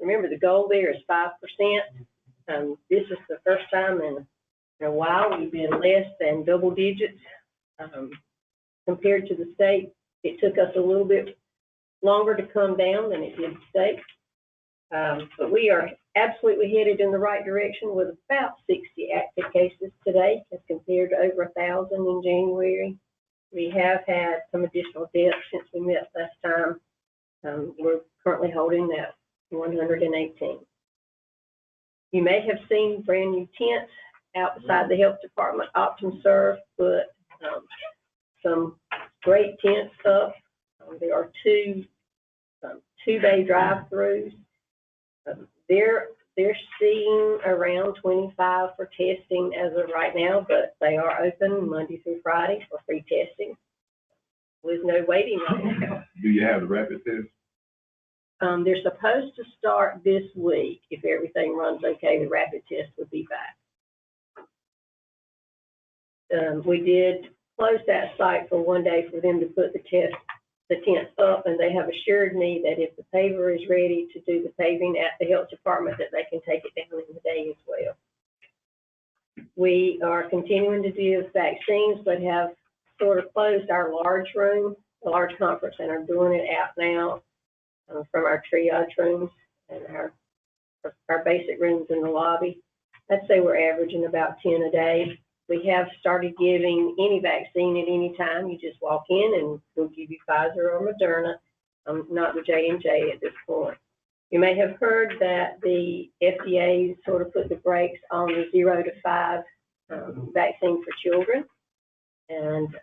Remember, the goal there is 5%. This is the first time in a while we've been less than double digits. Compared to the state, it took us a little bit longer to come down than it did the state. But we are absolutely headed in the right direction with about 60 active cases today as compared to over 1,000 in January. We have had some additional deaths since we met last time. We're currently holding that 118. You may have seen brand new tents outside the health department. OptumServe put some great tents up. There are two-bay drive-throughs. They're seeing around 25 for testing as of right now, but they are open Monday through Friday for free testing with no waiting right now. Do you have the rapid test? They're supposed to start this week. If everything runs okay, the rapid test would be back. We did close that site for one day for them to put the tents up, and they have assured me that if the paver is ready to do the paving at the health department, that they can take it down in the day as well. We are continuing to do vaccines, but have sort of closed our large room, the large conference center, doing it out now from our triage rooms and our basic rooms in the lobby. I'd say we're averaging about 10 a day. We have started giving any vaccine at any time. You just walk in and we'll give you Pfizer or Moderna, not the J&J at this point. You may have heard that the FDA sort of put the brakes on the 0 to 5 vaccine for children, and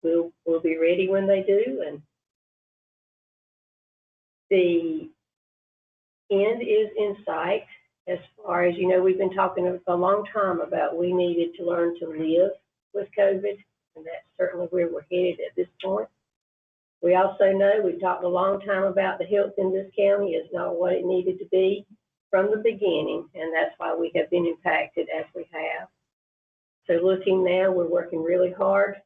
we'll be ready when they do. And the end is in sight. As far as you know, we've been talking a long time about we needed to learn to live with COVID, and that's certainly where we're headed at this point. We also know we've talked a long time about the health in this county is not what it needed to be from the beginning, and that's why we have been impacted as we have. So looking now, we're working really hard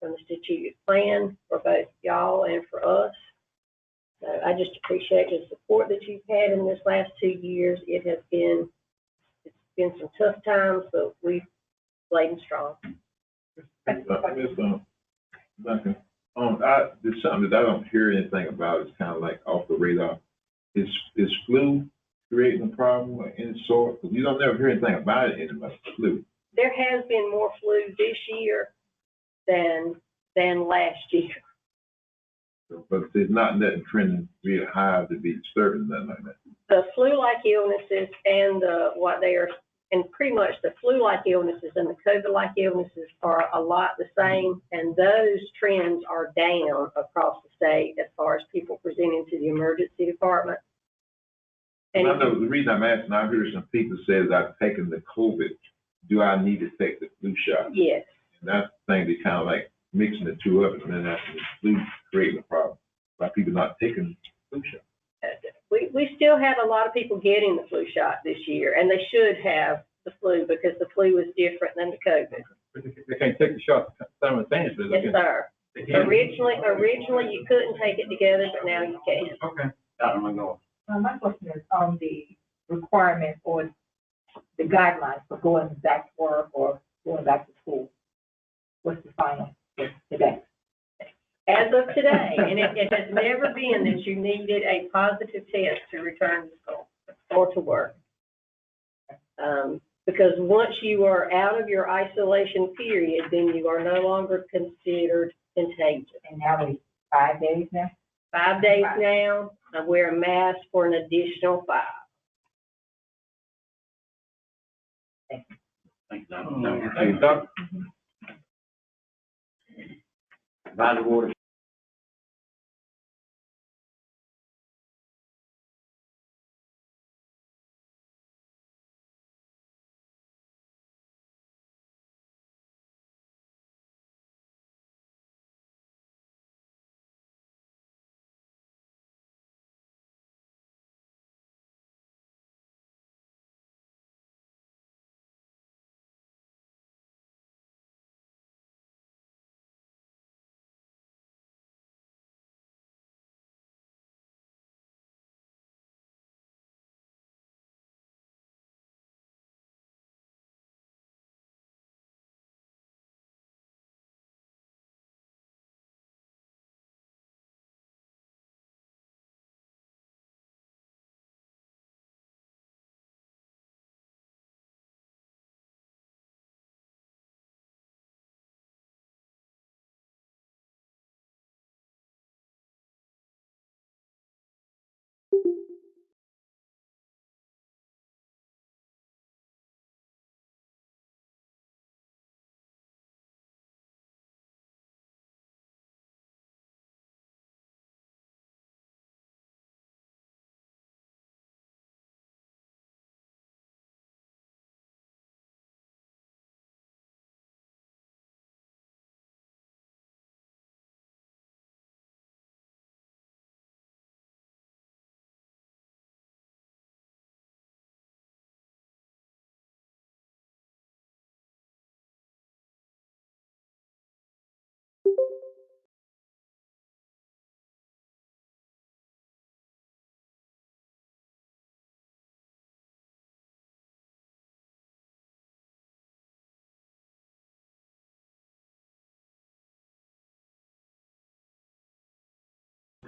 on the strategic plan for both y'all and for us. So I just appreciate the support that you've had in this last 2 years. It's been some tough times, but we've laid strong. There's something that I don't hear anything about. It's kind of like off the radar. Is flu creating a problem of any sort? Because you don't never hear anything about it anymore. Flu. There has been more flu this year than last year. But there's not nothing trending real high to be disturbing, nothing like that. The flu-like illnesses and pretty much the flu-like illnesses and the COVID-like illnesses are a lot the same, and those trends are down across the state as far as people presenting to the emergency department. And I know the reason I'm asking, I heard some people say that I've taken the COVID. Do I need to take the flu shot? Yes. And that's the thing, they kind of like mixing the two up, and then that's the flu creating a problem by people not taking the flu shot. We still had a lot of people getting the flu shot this year, and they should have the flu because the flu was different than the COVID. They can't take the shot simultaneously. Yes, sir. Originally you couldn't take it together, but now you can. Okay. My question is on the requirement or the guidelines for going back to work or going back to school. What's the final today? As of today, and it has never been that you needed a positive test to return to school or to work. Because once you are out of your isolation period, then you are no longer considered contagious. And now we 5 days now? 5 days now. I wear a mask for an additional 5. Thank you, Doc. By the water.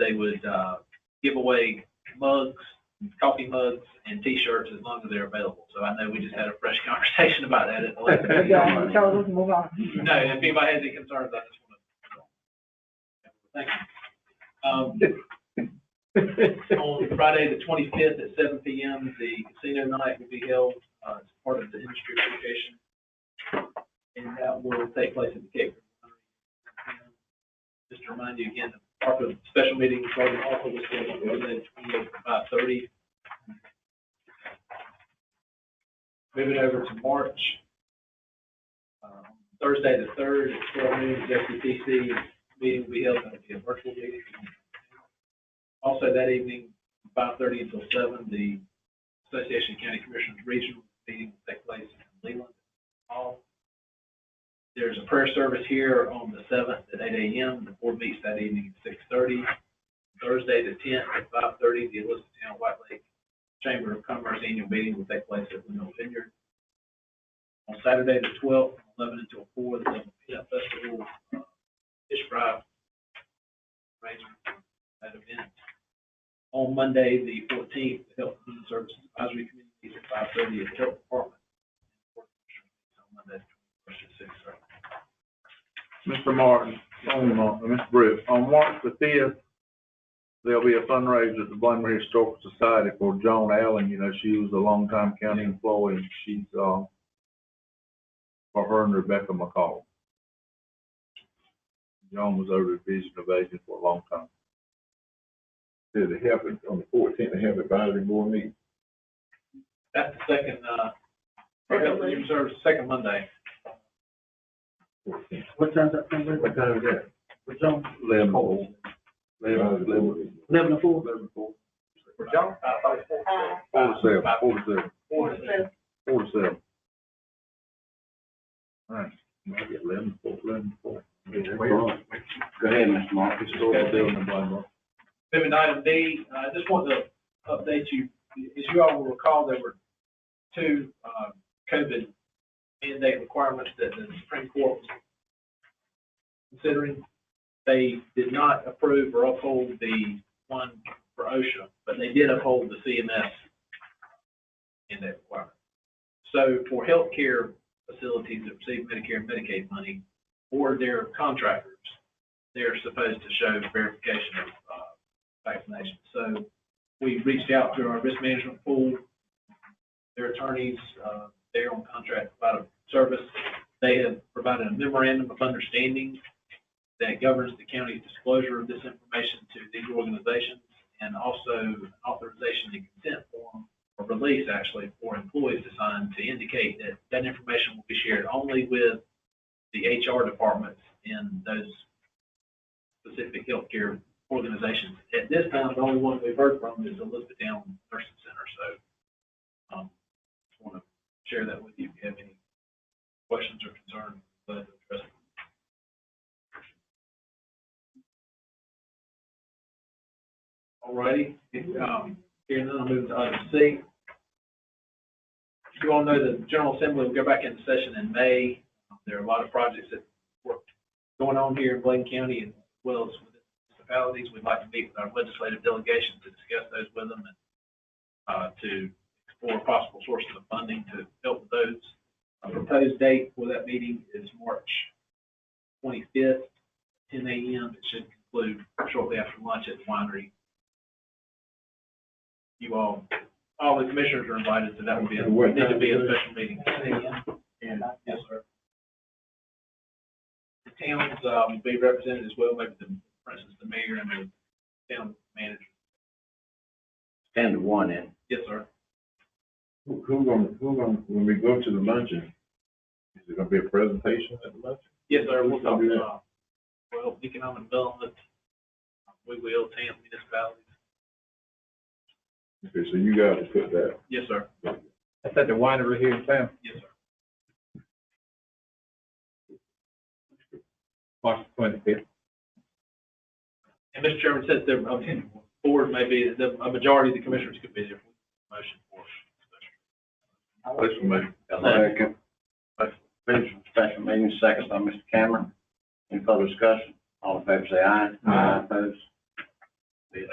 they would, give away mugs, coffee mugs, and T-shirts as long as they're available. So I know we just had a fresh conversation about that at the last meeting. So let's move on. No, if anybody has any concerns, I just want to, thank you. On Friday, the 25th at 7 p.m., the casino night will be held as part of the industry appreciation, and that will take place at the Cape. Just to remind you again, the ARPA special meeting starting also was scheduled on Monday, the 28th at 5:30. Moving over to March, Thursday the 3rd at 12 noon, the FCTC meeting will be held. That will be a virtual meeting. Also that evening, 5:30 until 7, the Association of County Commissioners Regional meeting will take place in Leland Hall. There's a prayer service here on the 7th at 8 a.m. The board meets that evening at 6:30. Thursday the 10th at 5:30, the Elizabethtown White Lake Chamber of Commerce annual meeting will take place at Windmill Vineyard. On Saturday the 12th, from 11 until 4, the Double Pit Festival, fish fry, that event. On Monday, the 14th, the Health and Human Services Advisory Committee meets at 5:30 at the Health Department. On Monday, the 21st at 6:30. Mr. Martin, Mr. Britt, on March the 5th, there'll be a fundraiser at the Bladen Historical Society for Joan Allen. You know, she was a longtime county employee. She's, for her and Rebecca McCall. Joan was over at Division of Agents for a long time. Did they have it on the 14th, they have advisory board meeting? That's the second, Health and Human Services, second Monday. What time's that from? What time is that? What's on? 11 to 4. For John? 4 to 7. All right. Might get 11 to 4. Go ahead, Mr. Mark. Moving to item B, I just want to update you. As you all will recall, there were two COVID mandate requirements that the Supreme Court was considering. They did not approve or uphold the one for OSHA, but they did uphold the CMS mandate requirement. So for healthcare facilities that receive Medicare and Medicaid money or their contractors, they're supposed to show verification of vaccination. So we reached out to our risk management pool, their attorneys, they're on contract to provide a service. They have provided a memorandum of understanding that governs the county's disclosure of this information to these organizations, and also an authorization and consent form, or release actually, for employees to sign to indicate that that information will be shared only with the HR departments in those specific healthcare organizations. At this time, the only one we've heard from is Elizabethtown Nursing Center. So just want to share that with you. If you have any questions or concerns, glad to address them. All righty. Here then I'll move to item C. You all know the General Assembly will go back into session in May. There are a lot of projects that were going on here in Bladen County, as well as within municipalities. We'd like to meet with our legislative delegation to discuss those with them and to explore possible sources of funding to help with those. A proposed date for that meeting is March 25th, 10 a.m. It should conclude shortly after lunch at the winery. You all the commissioners are invited, so that would be need to be a special meeting. Yes, sir. The towns will be represented as well, maybe for instance, the mayor and the town manager. 10 to 1 in. Yes, sir. Who gonna, when we go to the luncheon, is it gonna be a presentation at the luncheon? Yes, sir. We'll talk about, well, economic development, we will, town municipalities. Okay, so you guys will put that. Yes, sir. That's at the winery here in town. Yes, sir. March 25th. And Mr. Chairman, since the board may be, a majority of the commissioners could be there. Motion for Special meeting. Second. Special meeting, second by Mr. Cameron. Any further discussion? All in favor say aye. Aye. Opposed? Thank you.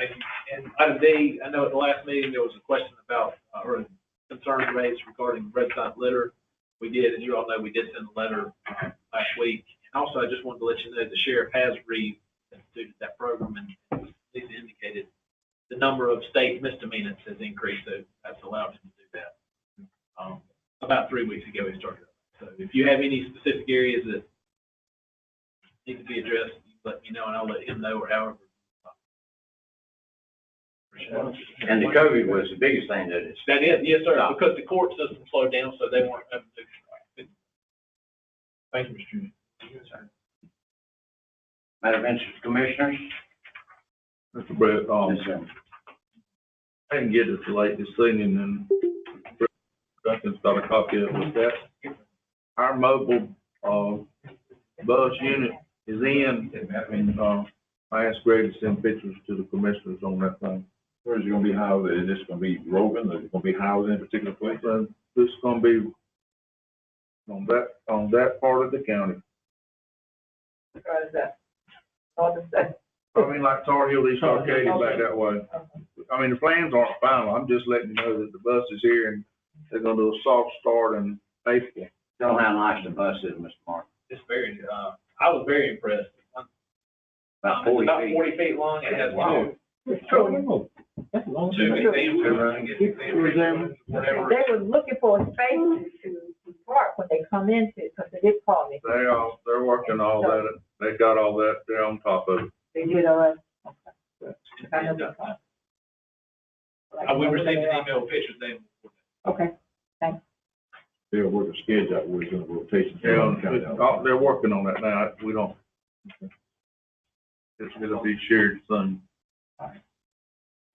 And item D, I know at the last meeting, there was a question about, or concerns raised regarding roadside litter. We did, as you all know, we did send a letter last week. And also, I just wanted to let you know the sheriff has reinstituted that program and he's indicated the number of state misdemeanors has increased, so that's allowed him to do that. About 3 weeks ago, he started. So if you have any specific areas that need to be addressed, you let me know and I'll let him know, or however. And the COVID was the biggest thing that is. That is, yes, sir, because the court system slowed down, so they weren't able to do it. Thank you, Mr. Chairman. Matter of interest, commissioners? Mr. Brett, I didn't get it till late this evening, and Duncan's got a copy of it. Was that our mobile, bus unit is in, and, I asked Greg to send pictures to the commissioners on that thing. Where is it gonna be housed? Is this gonna be roving, or is it gonna be housed in a particular place? And this is gonna be on that part of the county. What is that? All the stuff. I mean, like Tar Heel, East Arcadia, back that way. I mean, the plans aren't final. I'm just letting you know that the bus is here and they're gonna do a soft start in April. Tell them how nice the bus is, Mr. Martin. It's very, I was very impressed. About It's 40 about feet. 40 feet long, it has Wow. That's a long two time. They were looking for a space to park when they come into it, because they did call me. They're working all that. They got all that. They're on top of it. They did all right. We received an email with pictures then. Okay, thanks. They'll work a schedule out where it's in a rotation. They're working on that now. We don't. It's gonna be shared soon.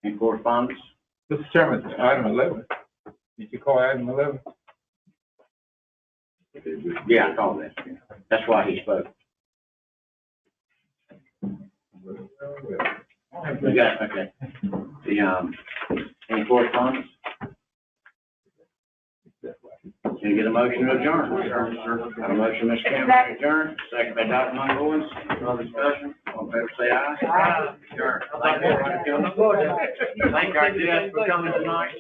Any correspondence? Mr. Chairman, item 11. Did you call item 11? Yeah, I called that. That's why he spoke. We got, okay. Any correspondence? Can you get a motion to adjourn? Got a motion, Mr. Campbell, to adjourn, second by Dr. Mongoins. No discussion, all in favor, say aye. Aye. Adjourn. Thank you, everybody, for coming. Thank our guests for coming tonight.